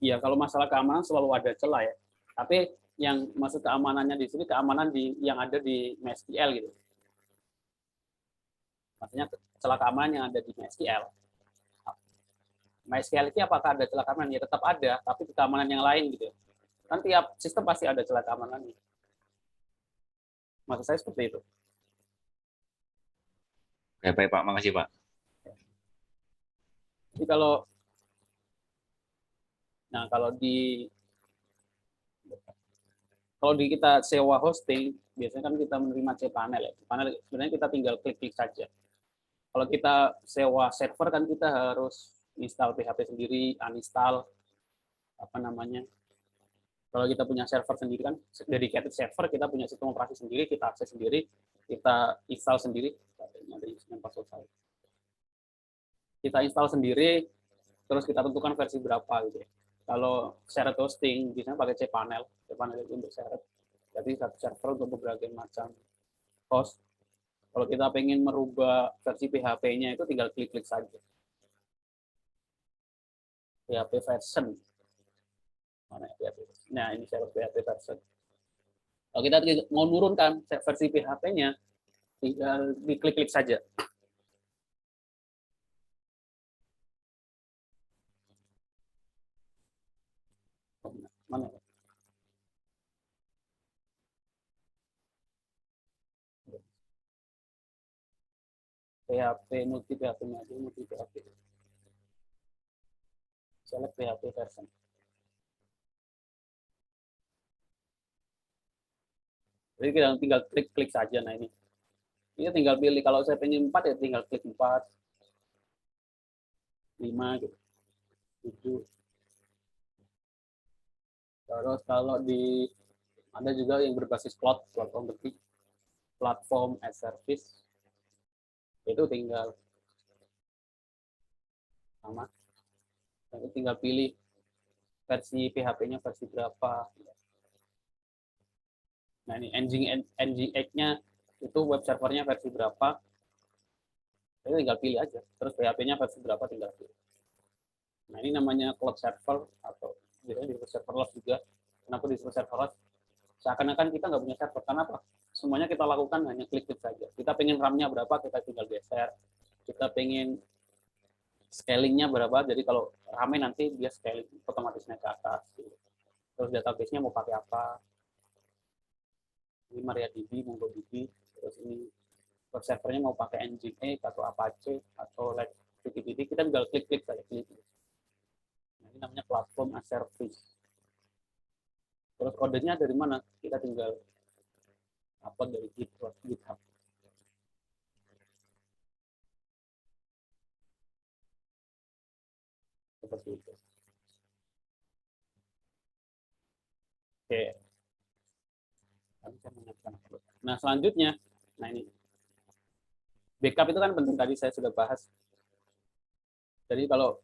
Iya, kalau masalah keamanan selalu ada celah ya. Tapi yang maksud keamanannya di sini keamanan yang ada di MySQL gitu. Maksudnya celah keamanan yang ada di MySQL. MySQL itu apakah ada celah keamanan? Ya tetap ada, tapi keamanan yang lain gitu. Kan tiap sistem pasti ada celah keamanannya. Maksud saya seperti itu. Oke, baik Pak, makasih Pak. Jadi kalau kita sewa hosting, biasanya kan kita menerima cPanel ya. cPanel sebenarnya kita tinggal klik-klik saja. Kalau kita sewa server kan kita harus install PHP sendiri, uninstall Kalau kita punya server sendiri kan dedicated server, kita punya sistem operasi sendiri, kita akses sendiri, kita install sendiri. Kita install sendiri, terus kita tentukan versi berapa gitu ya. Kalau shared hosting biasanya pakai cPanel itu untuk shared. Jadi satu server untuk berbagai macam host. Kalau kita pengen merubah versi PHP-nya itu tinggal klik-klik saja. PHP version. Mana PHP? Nah, ini shared PHP version. Kalau kita mau menurunkan versi PHP-nya, tinggal diklik-klik saja. PHP multi PHP-nya aja, multi PHP. Select PHP version. Jadi kita tinggal klik saja. Nah ini tinggal pilih. Kalau saya pengen 4 ya tinggal klik 4, 5 gitu, 7. Terus kalau di ada juga yang berbasis cloud, platform as service, itu tinggal sama, tinggal pilih versi PHP-nya versi berapa. Nah ini Nginx-nya itu web servernya versi berapa, itu tinggal pilih aja. Terus PHP-nya versi berapa tinggal pilih. Nah ini namanya cloud server atau biasanya disebut serverless juga. Kenapa disebut serverless? Seakan-akan kita nggak punya server. Kenapa? Semuanya kita lakukan hanya klik-klik saja. Kita pengen RAM-nya berapa, kita tinggal geser. Kita pengen scaling-nya berapa, jadi kalau rame nanti dia scaling otomatis naik ke atas. Terus database-nya mau pakai apa? Ini MariaDB, MongoDB. Terus ini web servernya mau pakai Nginx atau Apache atau LiveCDB, kita tinggal klik-klik saja. Nah, ini namanya platform as service. Terus kodenya dari mana? Kita tinggal upload dari GitHub. Seperti itu. Oke. Nah, selanjutnya, nah ini. Backup itu kan penting, tadi saya sudah bahas. Jadi kalau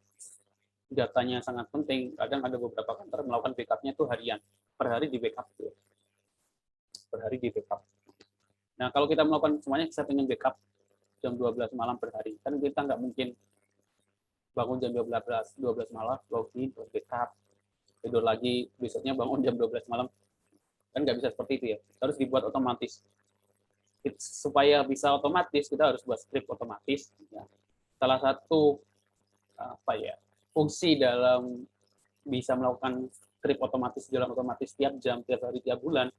datanya sangat penting, kadang ada beberapa kantor melakukan backup-nya itu harian. Per hari di backup. Per hari di backup. Nah, kalau kita melakukan semuanya, saya pengen backup jam 12 malam per hari. Kan kita nggak mungkin bangun jam 12 malam, login, terus backup, tidur lagi, besoknya bangun jam 12 malam. Kan nggak bisa seperti itu ya. Harus dibuat otomatis. Supaya bisa otomatis, kita harus buat script otomatis. Ya. Salah satu fungsi dalam bisa melakukan script otomatis, jalan otomatis tiap jam, tiap hari, tiap bulan,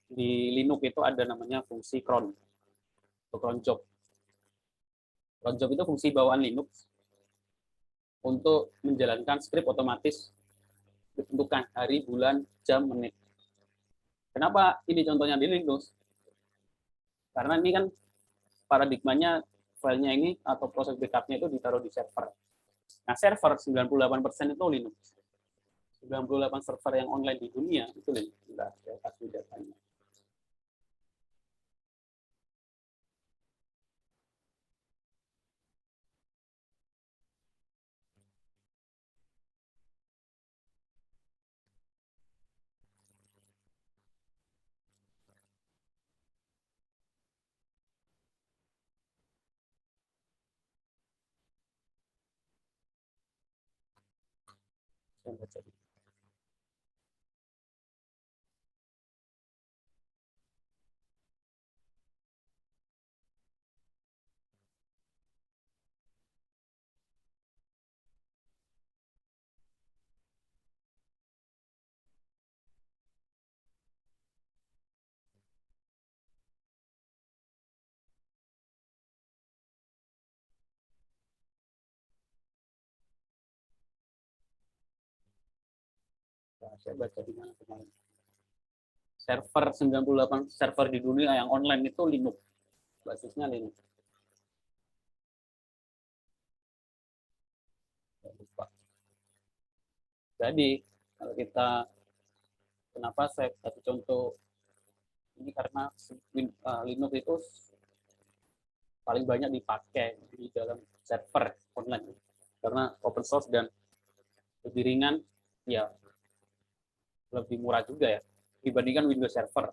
di Linux itu ada namanya fungsi cron atau cron job. Cron job itu fungsi bawaan Linux untuk menjalankan script otomatis ditentukan hari, bulan, jam, menit. Kenapa ini contohnya di Linux? Karena ini kan paradigmanya filenya ini atau proses backupnya itu ditaruh di server. Nah, server 98% itu Linux. 98 server yang online di dunia itu Linux. Sudah saya kasih datanya. Saya baca dulu. Nah, saya baca di mana kemarin. Server 98 server di dunia yang online itu Linux. Basisnya Linux. Jadi, kalau kita, kenapa saya kasih contoh ini, karena Linux itu paling banyak dipakai di dalam server online. Karena open source dan lebih ringan, ya lebih murah juga ya, dibandingkan Windows Server.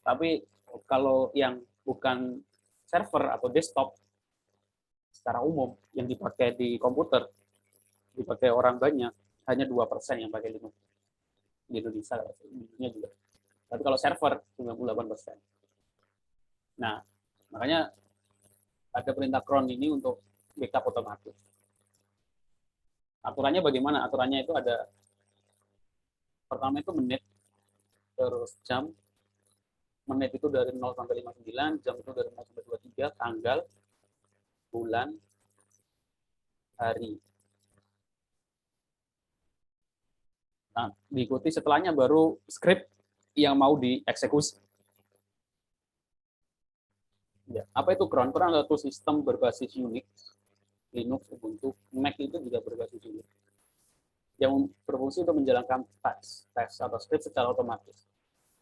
Tapi kalau yang bukan server atau desktop, secara umum, yang dipakai di komputer, dipakai orang banyak, hanya 2% yang pakai Linux. Di Indonesia, di dunia juga. Tapi kalau server, 98%. Nah, makanya ada perintah cron ini untuk backup otomatis. Aturannya bagaimana? Aturannya itu ada, pertama itu menit, terus jam, menit itu dari 0 sampai 59, jam itu dari 0 sampai 23, tanggal, bulan, hari. Nah, diikuti setelahnya baru script yang mau dieksekusi. Ya, apa itu cron? Cron adalah sistem berbasis Unix, Linux, Ubuntu, Mac itu juga berbasis Unix, yang berfungsi untuk menjalankan teks atau script secara otomatis.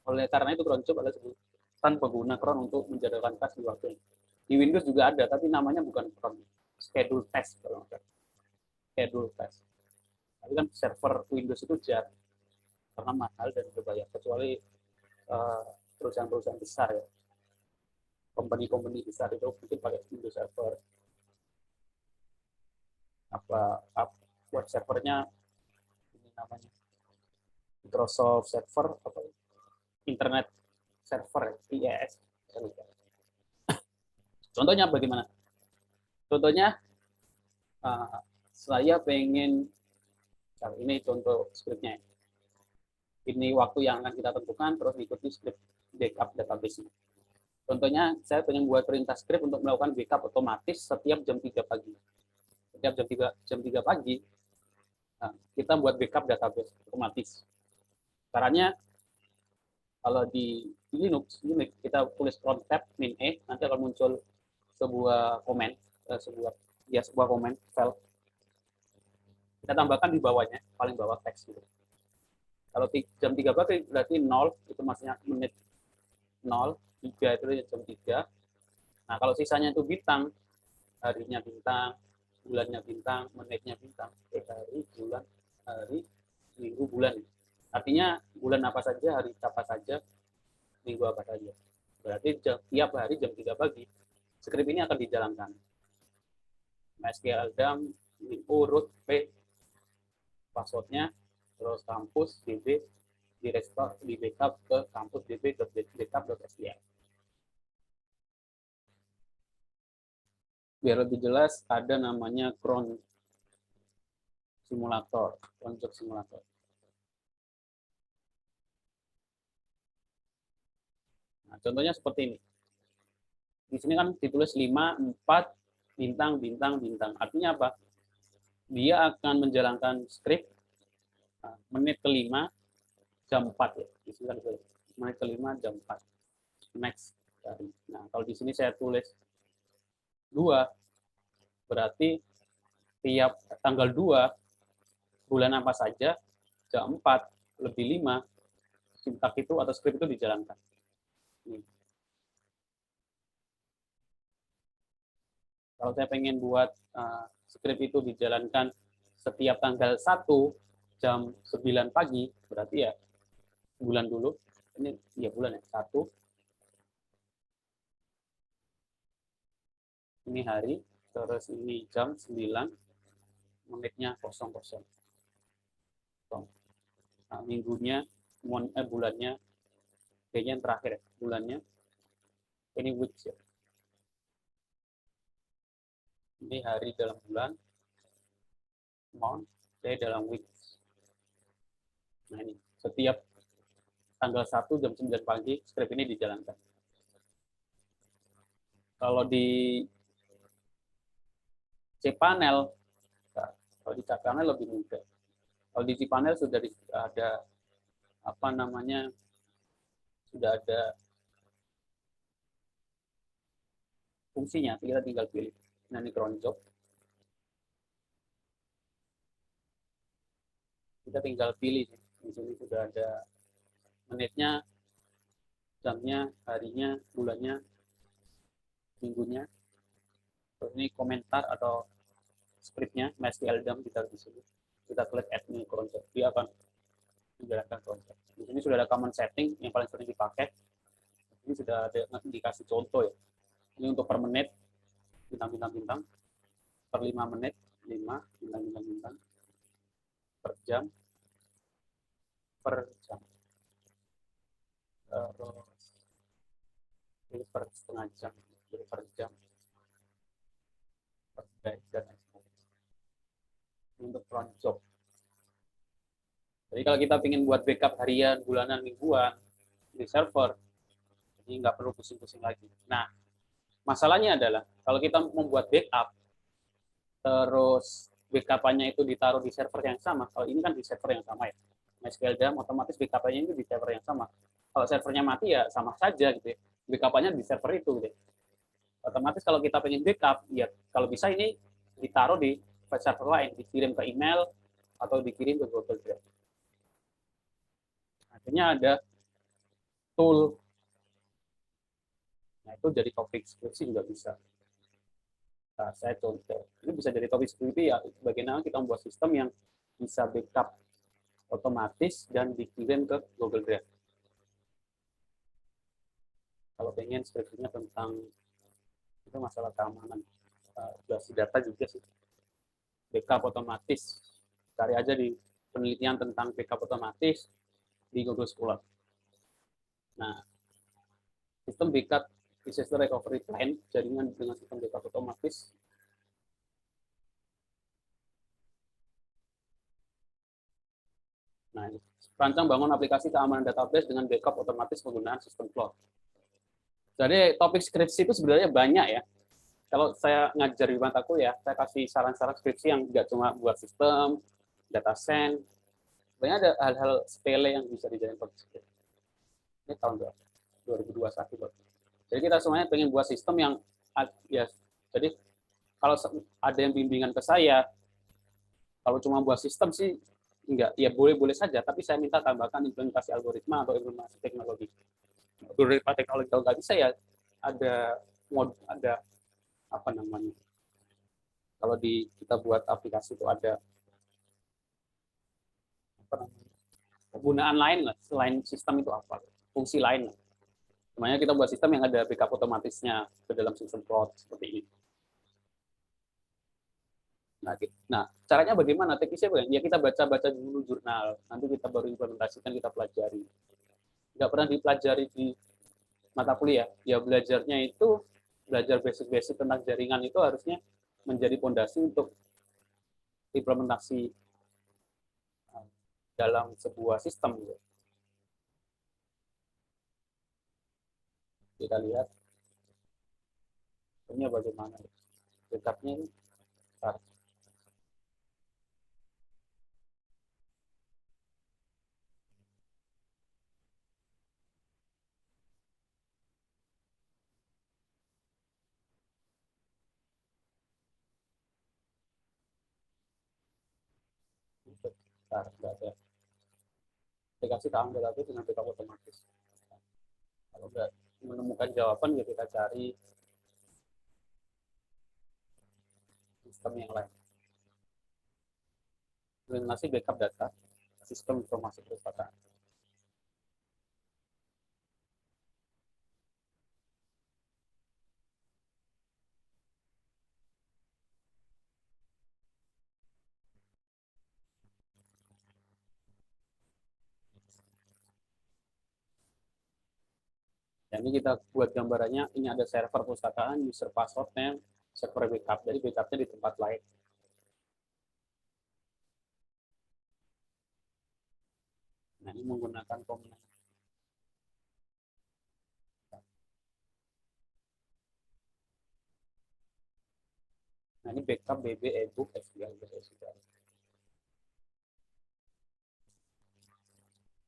Oleh karena itu, cronjob adalah sebutan pengguna cron untuk menjalankan teks di waktu ini. Di Windows juga ada, tapi namanya bukan cron, schedule test kalau nggak salah. Schedule test. Tapi kan server Windows itu jarang karena mahal dan berbayar, kecuali perusahaan-perusahaan besar ya, company besar itu mungkin pakai Windows Server. Apa web servernya ini namanya Microsoft Server atau Internet Server IIS. Contohnya bagaimana? Contohnya saya pengen, ini contoh scriptnya. Ini waktu yang akan kita tentukan, terus ikuti script backup database. Contohnya, saya pengen buat perintah script untuk melakukan backup otomatis setiap jam 3 pagi. Setiap jam 3 pagi, kita buat backup database otomatis. Caranya, kalau di Linux kita tulis cron tab min e, nanti akan muncul sebuah komen, sebuah komen file. Kita tambahkan di bawahnya, paling bawah teks gitu. Kalau jam 3 pagi berarti 0, itu maksudnya menit 0, 3 itu jam 3. Nah, kalau sisanya itu bintang, harinya bintang, bulannya bintang, menitnya bintang, hari, bulan, hari, minggu, bulan. Artinya bulan apa saja, hari apa saja, minggu apa saja. Berarti tiap hari jam 3 pagi, script ini akan dijalankan. MySQL DAM, urut, P, passwordnya, terus kampus, db, di backup ke kampus db.backup.sql. Biar lebih jelas, ada namanya cron simulator, cronjob simulator. Nah, contohnya seperti ini. Di sini kan ditulis 5, 4, bintang, bintang, bintang. Artinya apa? Dia akan menjalankan script menit ke-5 jam 4 ya. Di sini kan menit ke-5 jam 4. Next. Nah, kalau di sini saya tulis 2, berarti tiap tanggal 2 bulan apa saja jam 4 lebih 5 sintak itu atau script itu dijalankan. Nih. Kalau saya pengen buat script itu dijalankan setiap tanggal 1 jam 9 pagi, berarti ya bulan dulu. Ini ya bulan ya, 1. Ini hari, terus ini jam 9, menitnya 00. Nah, minggunya, bulannya, kayaknya yang terakhir ya, bulannya, ini weeks ya. Ini hari dalam bulan, month, day dalam weeks. Nah ini, setiap tanggal 1 jam 9 pagi, script ini dijalankan. Kalau di cPanel, kalau di cPanel lebih mudah. Kalau di cPanel sudah ada apa namanya, sudah ada fungsinya, kita tinggal pilih. Nah ini cronjob. Kita tinggal pilih. Di sini sudah ada menitnya, jamnya, harinya, bulannya, minggunya. Terus ini komentar atau scriptnya, MySQL DAM kita di sini. Kita klik add new cronjob, dia akan menjalankan cronjob. Di sini sudah ada common setting yang paling sering dipakai. Ini sudah ada indikasi contoh ya. Ini untuk per menit, bintang, bintang, bintang. Per 5 menit, 5, bintang, bintang, bintang. Per jam, terus ini per setengah jam, per jam, per day, dan untuk cronjob. Jadi kalau kita ingin buat backup harian, bulanan, mingguan di server, ini nggak perlu pusing-pusing lagi. Nah, Masalahnya adalah kalau kita membuat backup, terus backup-nya itu ditaruh di server yang sama. Kalau ini kan di server yang sama ya. MySQL DAM otomatis backup-nya itu di server yang sama. Kalau servernya mati ya sama saja gitu ya. Backup-nya di server itu gitu. Otomatis kalau kita pengen backup, ya kalau bisa ini ditaruh di server lain, dikirim ke email atau dikirim ke Google Drive. Akhirnya ada tool. Nah, itu jadi topik skripsi juga bisa. Nah, saya contoh. Ini bisa jadi topik skripsi ya, bagaimana kita membuat sistem yang bisa backup otomatis dan dikirim ke Google Drive. Kalau pengen skripsinya tentang itu masalah keamanan, data juga sih. Backup otomatis. Cari aja di penelitian tentang backup otomatis di Google Scholar. Nah, sistem backup disaster recovery plan, jaringan dengan sistem backup otomatis. Nah, rancang bangun aplikasi keamanan database dengan backup otomatis menggunakan sistem cloud. Jadi topik skripsi itu sebenarnya banyak ya. Kalau saya ngajar di mataku ya, saya kasih saran-saran skripsi yang nggak cuma buat sistem, data science, banyak ada hal-hal sepele yang bisa dijadikan topik skripsi. Ini tahun 2021. Jadi kita semuanya pengen buat sistem yang ya, jadi kalau ada yang bimbingan ke saya, kalau cuma buat sistem sih enggak, ya boleh-boleh saja, tapi saya minta tambahkan implementasi algoritma atau implementasi teknologi. Algoritma teknologi kalau nggak bisa ya ada ada apa namanya? Kalau kita buat aplikasi itu ada apa namanya? Penggunaan lain lah selain sistem itu apa? Fungsi lain lah. Makanya kita buat sistem yang ada backup otomatisnya ke dalam sistem cloud seperti ini. Nah, caranya bagaimana? Teknisnya bagaimana? Ya kita baca-baca dulu jurnal, nanti kita baru implementasikan, kita pelajari. Nggak pernah dipelajari di mata kuliah. Ya belajarnya itu, belajar basic-basic tentang jaringan itu harusnya menjadi fondasi untuk implementasi dalam sebuah sistem. Kita lihat ini bagaimana. Backupnya ini. Nggak ada aplikasi keamanan database dengan backup otomatis. Kalau nggak menemukan jawaban, ya kita cari sistem yang lain. Implementasi backup data, sistem informasi perpustakaan. Jadi kita buat gambarannya, ini ada server perpustakaan, user passwordnya, server backup. Jadi backupnya di tempat lain. Nah, ini menggunakan kombinasi. Nah, ini backup BB, ebook, SQL, SQL.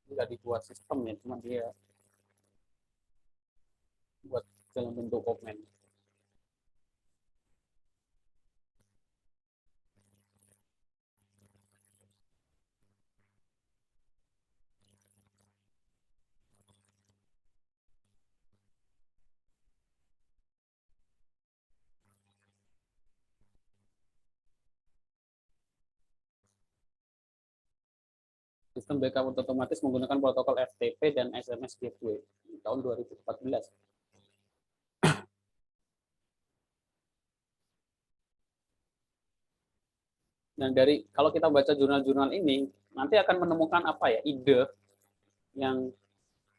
Ini nggak dibuat sistem ya, cuma dia buat dalam bentuk komen. Sistem backup otomatis menggunakan protokol FTP dan SMS Gateway di tahun 2014. Dan dari kalau kita baca jurnal-jurnal ini, nanti akan menemukan apa ya, ide yang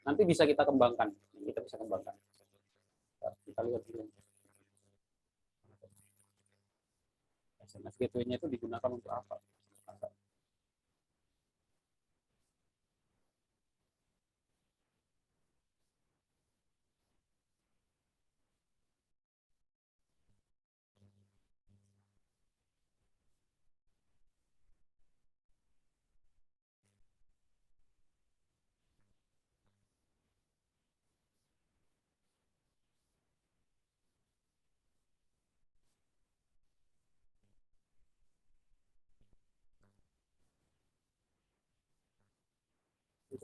nanti bisa kita kembangkan. Kita bisa kembangkan. Kita lihat dulu. SMS gateway-nya itu digunakan untuk apa?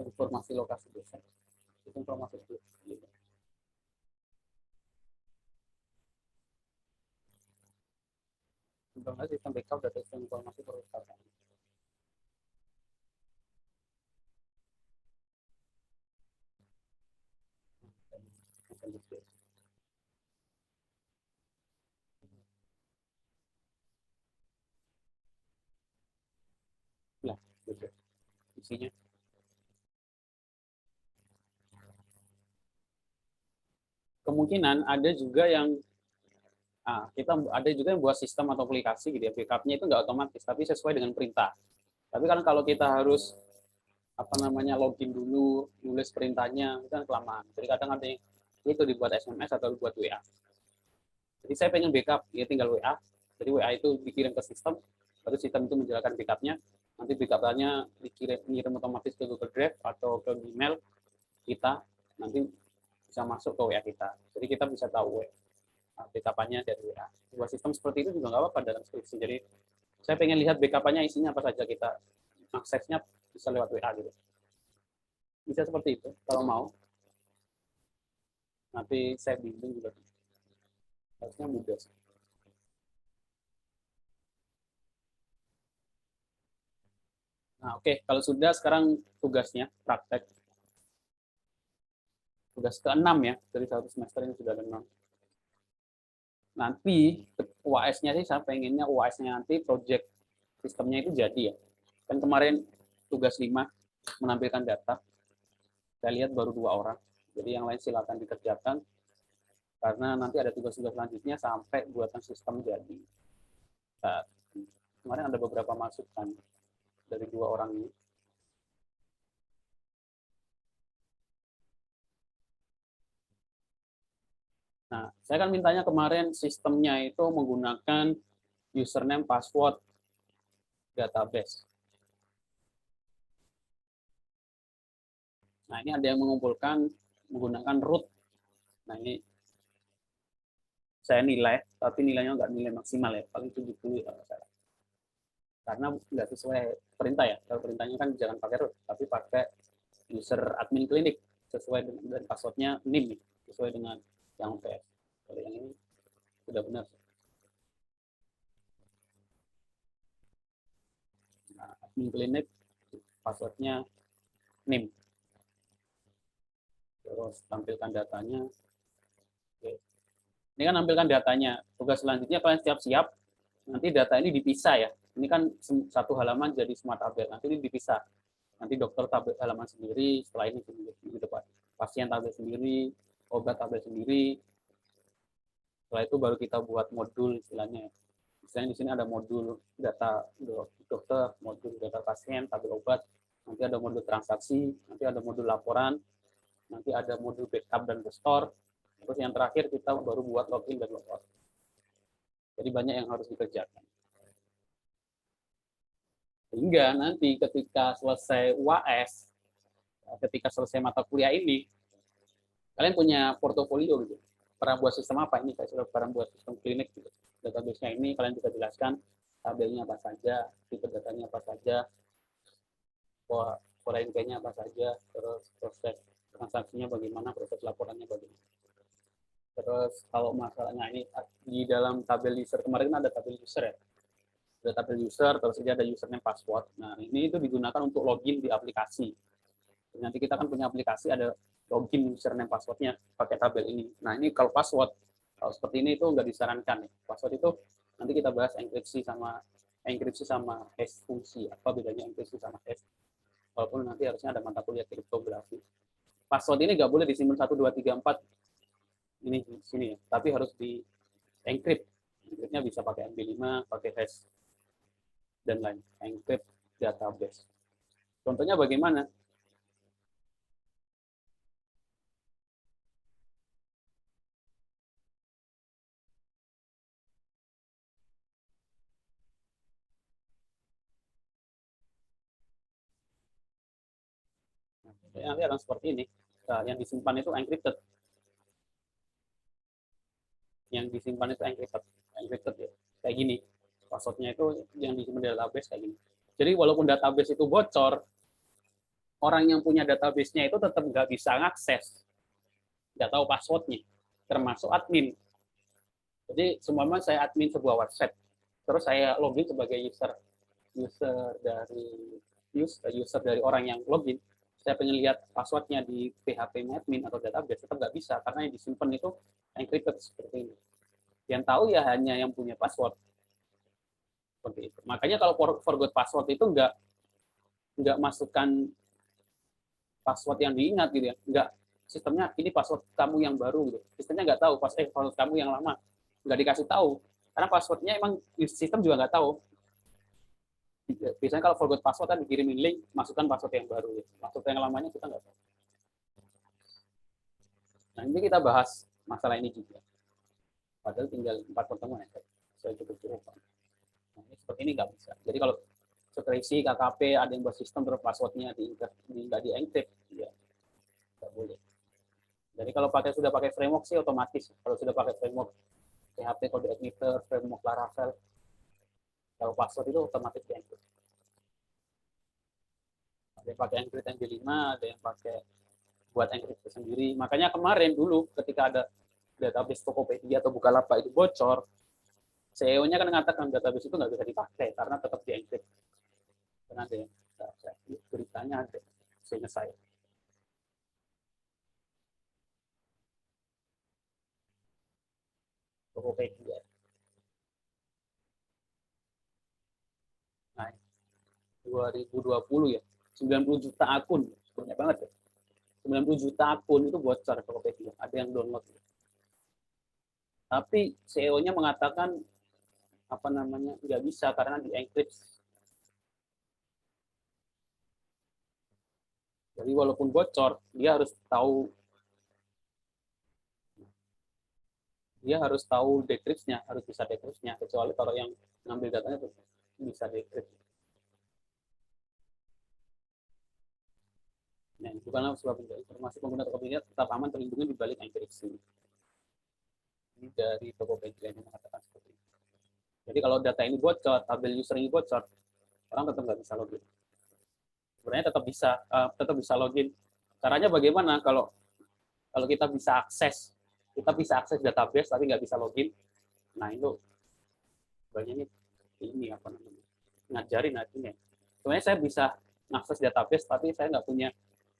informasi lokasi dosen, informasi gitu. Kembang sistem backup data informasi perpustakaan. Nah, gitu isinya. Kemungkinan ada juga yang kita ada juga yang buat sistem atau aplikasi gitu ya, backupnya itu nggak otomatis, tapi sesuai dengan perintah. Tapi kan kalau kita harus login dulu, nulis perintahnya, itu kan kelamaan. Jadi kadang ada yang itu dibuat SMS atau dibuat WA. Jadi saya pengen backup, ya tinggal WA. Jadi WA itu dikirim ke sistem, lalu sistem itu menjalankan backupnya. Nanti backupnya dikirim otomatis ke Google Drive atau ke email kita, nanti bisa masuk ke WA kita. Jadi kita bisa tahu backup-nya dari WA. Sebuah sistem seperti itu juga nggak apa-apa dalam skripsi. Jadi saya pengen lihat backup-nya isinya apa saja, kita aksesnya bisa lewat WA gitu. Bisa seperti itu kalau mau. Nanti saya bimbing juga. Harusnya mudah. Nah, oke. Kalau sudah, sekarang tugasnya, praktek. Tugas ke-6 ya, dari satu semester ini sudah ada 6. Nanti UAS-nya sih saya pengennya UAS-nya nanti project sistemnya itu jadi ya. Kan kemarin tugas 5 menampilkan data. Saya lihat baru 2 orang. Jadi yang lain silakan dikerjakan karena nanti ada tugas-tugas selanjutnya sampai buatan sistem jadi. Nah, kemarin ada beberapa masukan dari 2 orang ini. Nah, saya kan mintanya kemarin sistemnya itu menggunakan username, password, database. Nah, ini ada yang mengumpulkan menggunakan root. Nah, ini saya nilai, tapi nilainya nggak nilai maksimal ya, paling 70 kalau salah. Karena nggak sesuai perintah ya. Kalau perintahnya kan jangan pakai root, tapi pakai user admin klinik sesuai dengan dan passwordnya NIM sesuai dengan yang PS. Kalau yang ini sudah benar. Nah, admin klinik passwordnya NIM. Terus tampilkan datanya. Oke. Ini kan tampilkan datanya. Tugas selanjutnya kalian siap-siap. Nanti data ini dipisah ya. Ini kan satu halaman jadi smart tabel. Nanti ini dipisah. Nanti dokter tabel halaman sendiri, setelah ini di depan pasien tabel sendiri, obat tabel sendiri. Setelah itu baru kita buat modul istilahnya. Misalnya di sini ada modul data dokter, modul data pasien, tabel obat, nanti ada modul transaksi, nanti ada modul laporan, nanti ada modul backup dan restore, terus yang terakhir kita baru buat login dan logout. Jadi banyak yang harus dikerjakan. Sehingga nanti ketika selesai UAS, ketika selesai mata kuliah ini, kalian punya portofolio gitu. Pernah buat sistem apa ini? Saya sudah pernah buat sistem klinik gitu. Database-nya ini kalian bisa jelaskan tabelnya apa saja, tipe datanya apa saja, nya apa saja, terus proses transaksinya bagaimana, proses laporannya bagaimana. Terus kalau masalahnya ini di dalam tabel user, kemarin ada tabel user ya, ada tabel user, terus ini ada username password. Nah, ini itu digunakan untuk login di aplikasi. Nanti kita kan punya aplikasi, ada login username passwordnya pakai tabel ini. Nah, ini kalau password, kalau seperti ini itu nggak disarankan. Password itu nanti kita bahas enkripsi sama hash fungsi. Apa bedanya enkripsi sama hash? Walaupun nanti harusnya ada mata kuliah kriptografi. Password ini nggak boleh disimpan 1, 2, 3, 4 ini di sini ya, tapi harus di encrypt. Encryptnya bisa pakai MB5, pakai hash dan lain. Encrypt database. Contohnya bagaimana? Nanti akan seperti ini. Nah, yang disimpan itu encrypted. Yang disimpan itu encrypted ya. Kayak gini. Passwordnya itu yang disimpan di database kayak gini. Jadi walaupun database itu bocor, orang yang punya database-nya itu tetap nggak bisa ngakses, nggak tahu passwordnya, termasuk admin. Jadi semuanya saya admin sebuah website, terus saya login sebagai user dari orang yang login. Saya pengen lihat passwordnya di PHP admin atau database, tetap nggak bisa karena yang disimpan itu encrypted seperti ini. Yang tahu ya hanya yang punya password. Seperti itu. Makanya kalau forgot password itu nggak masukkan password yang diingat gitu ya, nggak, sistemnya ini password kamu yang baru gitu, sistemnya nggak tahu password kamu yang lama, nggak dikasih tahu karena passwordnya emang sistem juga nggak tahu. Biasanya kalau forgot password kan dikirimin link, masukkan password yang baru gitu. Password yang lamanya kita nggak tahu. Nah ini kita bahas masalah ini juga, padahal tinggal 4 pertemuan ya, saya cukup. Nah, ini seperti ini nggak bisa. Jadi kalau sekresi KKP ada yang buat sistem terus passwordnya nggak di-encrypt, ya nggak boleh. Jadi kalau sudah pakai framework sih otomatis. Kalau sudah pakai framework PHP Code Editor, framework Laravel, kalau password itu otomatis di-encrypt. Ada yang pakai encrypt NG5, ada yang pakai buat encrypt sendiri. Makanya kemarin dulu ketika ada database Tokopedia atau Bukalapak itu bocor, CEO-nya kan mengatakan database itu nggak bisa dipakai karena tetap di-encrypt. Karena ada yang beritanya ada, seingat saya. Tokopedia. Nah, 2020 ya, 90 juta akun, banyak banget ya. 90 juta akun itu bocor Tokopedia, ada yang download. Tapi CEO-nya mengatakan nggak bisa karena di-encrypt. Jadi walaupun bocor, dia harus tahu decrypt-nya, harus bisa decrypt-nya, kecuali kalau yang ngambil datanya itu bisa decrypt. Nah, bukanlah sebab informasi pengguna Tokopedia tetap aman terlindungi di balik enkripsi. Ini dari Tokopedia yang mengatakan seperti itu. Jadi kalau data ini bocor, tabel user ini bocor, orang tetap nggak bisa login. Sebenarnya tetap bisa login. Caranya bagaimana? Kalau kita bisa akses database tapi nggak bisa login, nah itu banyak ini ngajarin artinya. Sebenarnya saya bisa mengakses database tapi saya nggak punya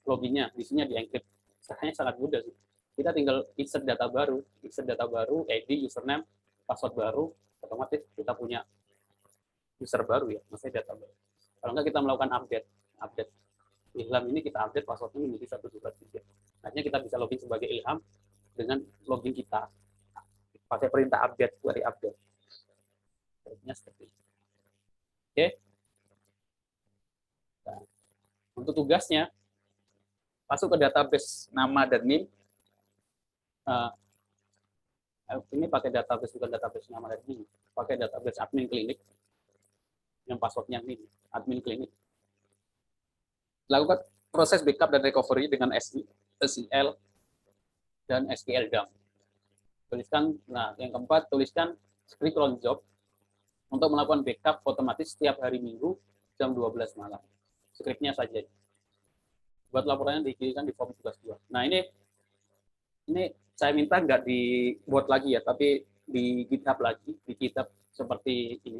loginnya, isinya di-encrypt. Caranya sangat mudah sih. Kita tinggal insert data baru, ID, username, password baru, otomatis kita punya user baru ya, maksudnya data baru. Kalau nggak kita melakukan update Ilham ini kita update passwordnya menjadi 123. Akhirnya kita bisa login sebagai Ilham dengan login kita pakai perintah update, query update. Sepertinya seperti itu. Oke. Nah, untuk tugasnya masuk ke database nama dan NIM. Ini pakai database bukan database nama dan NIM, pakai database admin klinik yang passwordnya NIM, admin klinik. Lakukan proses backup dan recovery dengan SQL dan SQL dump. Yang keempat, tuliskan script cron job untuk melakukan backup otomatis setiap hari Minggu jam 12 malam. Skripnya saja. Buat laporannya dikirimkan di form tugas 2. Nah, ini saya minta nggak dibuat lagi ya, tapi di GitHub lagi, di GitHub seperti ini.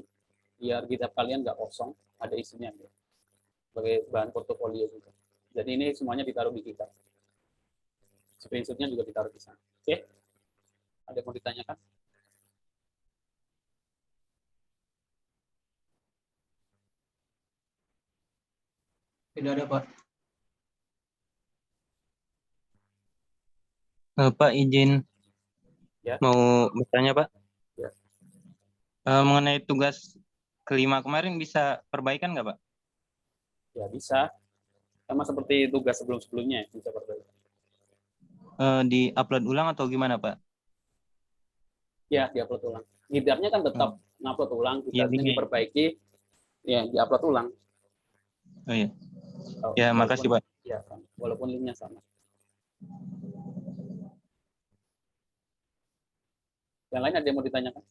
Biar GitHub kalian nggak kosong, ada isinya. Ya. Sebagai bahan portofolio juga. Jadi ini semuanya ditaruh di GitHub. Screenshot-nya juga ditaruh di sana. Oke? Ada yang mau ditanyakan? Tidak ada, Pak. Pak izin Ya. mau bertanya, Pak. Ya. Mengenai tugas kelima kemarin bisa perbaikan nggak, Pak? Ya bisa. Sama seperti tugas sebelum-sebelumnya bisa perbaikan. Di-upload ulang atau gimana, Pak? Ya, di-upload ulang. GitHub-nya kan tetap ngupload ulang, GitHub-nya diperbaiki, ya di-upload ulang. Oh iya. Ya, makasih, Pak. Ya, walaupun linknya sama. Yang lain ada yang mau ditanyakan?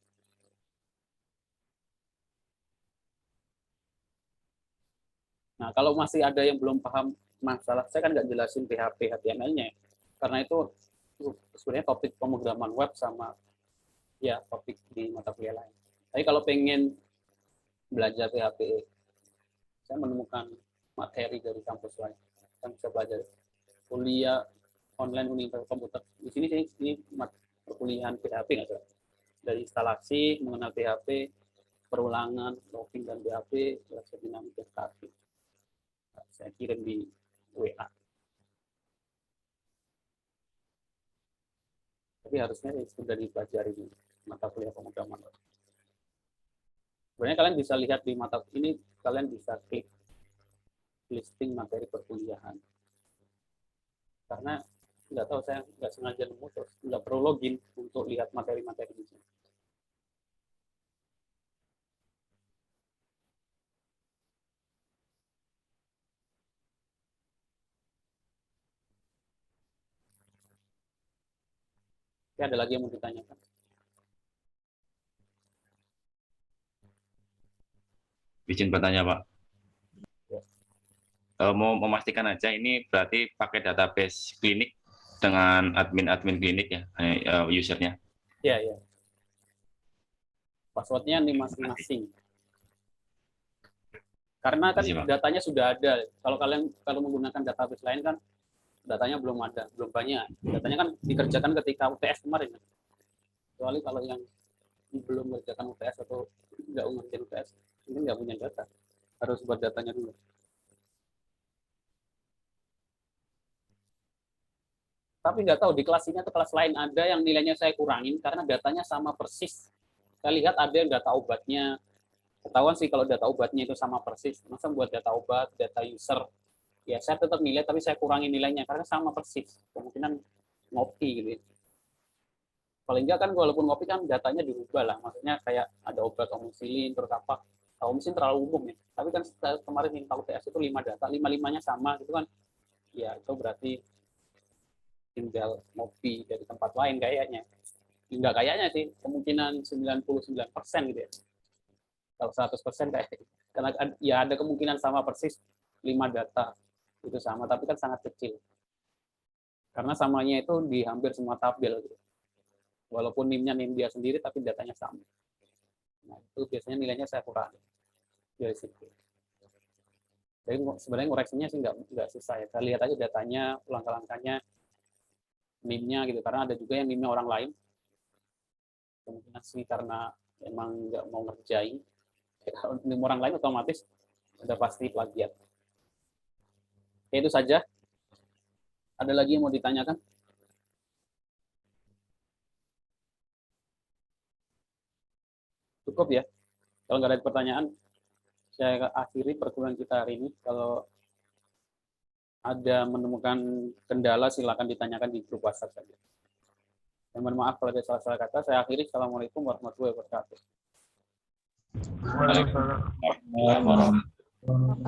Nah, kalau masih ada yang belum paham masalah saya kan nggak jelasin PHP HTML-nya, karena itu sebenarnya topik pemrograman web sama ya topik di mata kuliah lain. Tapi kalau pengen belajar PHP, saya menemukan materi dari kampus lain yang bisa belajar. Kuliah online Universitas Komputer di sini ini perkuliahan PHP nggak salah, dari instalasi, mengenal PHP, perulangan, logging dan PHP, belajar dinamika statik. Saya kirim di WA. Tapi harusnya sudah dipelajari di mata kuliah pemrograman. Sebenarnya kalian bisa lihat di mata ini, kalian bisa klik listing materi perkuliahan. Karena nggak tahu, saya nggak sengaja nemu, terus nggak perlu login untuk lihat materi-materi di sini. Ya, ada lagi yang mau ditanyakan? Izin bertanya, Pak. Ya. Mau memastikan aja, ini berarti pakai database klinik dengan admin klinik ya, usernya? Ya, ya. Passwordnya nih masing-masing. Karena kan datanya sudah ada. Kalau menggunakan database lain kan datanya belum ada, belum banyak. Datanya kan dikerjakan ketika UTS kemarin. Kecuali kalau yang belum mengerjakan UTS atau nggak mengerjakan UTS, ini nggak punya data. Harus buat datanya dulu. Tapi nggak tahu di kelas ini atau kelas lain ada yang nilainya saya kurangin karena datanya sama persis. Saya lihat ada yang data obatnya. Ketahuan sih kalau data obatnya itu sama persis. Masa buat data obat, data user, ya saya tetap nilai tapi saya kurangi nilainya karena sama persis. Kemungkinan ngopi gitu ya. Paling enggak kan walaupun ngopi kan datanya dirubah lah. Maksudnya kayak ada obat amoxicillin, terus apa. Amoxicillin terlalu umum ya. Tapi kan kemarin minta UTS itu 5 data, 5-5-nya sama gitu kan. Ya itu berarti tinggal ngopi dari tempat lain kayaknya. Enggak kayaknya sih, kemungkinan 99% gitu ya. Kalau 100% kayak karena ya ada kemungkinan sama persis 5 data itu sama, tapi kan sangat kecil. Karena samanya itu di hampir semua tabel gitu. Walaupun NIM-nya NIM dia sendiri tapi datanya sama. Nah, itu biasanya nilainya saya kurangi dari situ. Jadi sebenarnya koreksinya sih nggak susah ya. Kita lihat aja datanya, langkah-langkahnya, NIM-nya gitu. Karena ada juga yang NIM-nya orang lain. Kemungkinan sih karena emang nggak mau ngerjain. Kalau NIM orang lain otomatis udah pasti plagiat. Oke, itu saja. Ada lagi yang mau ditanyakan? Cukup ya. Kalau nggak ada pertanyaan, saya akhiri perkuliahan kita hari ini. Kalau ada menemukan kendala, silakan ditanyakan di grup WhatsApp saja. Dan mohon maaf kalau ada salah-salah kata. Saya akhiri. Assalamualaikum warahmatullahi wabarakatuh. Waalaikumsalam warahmatullahi wabarakatuh.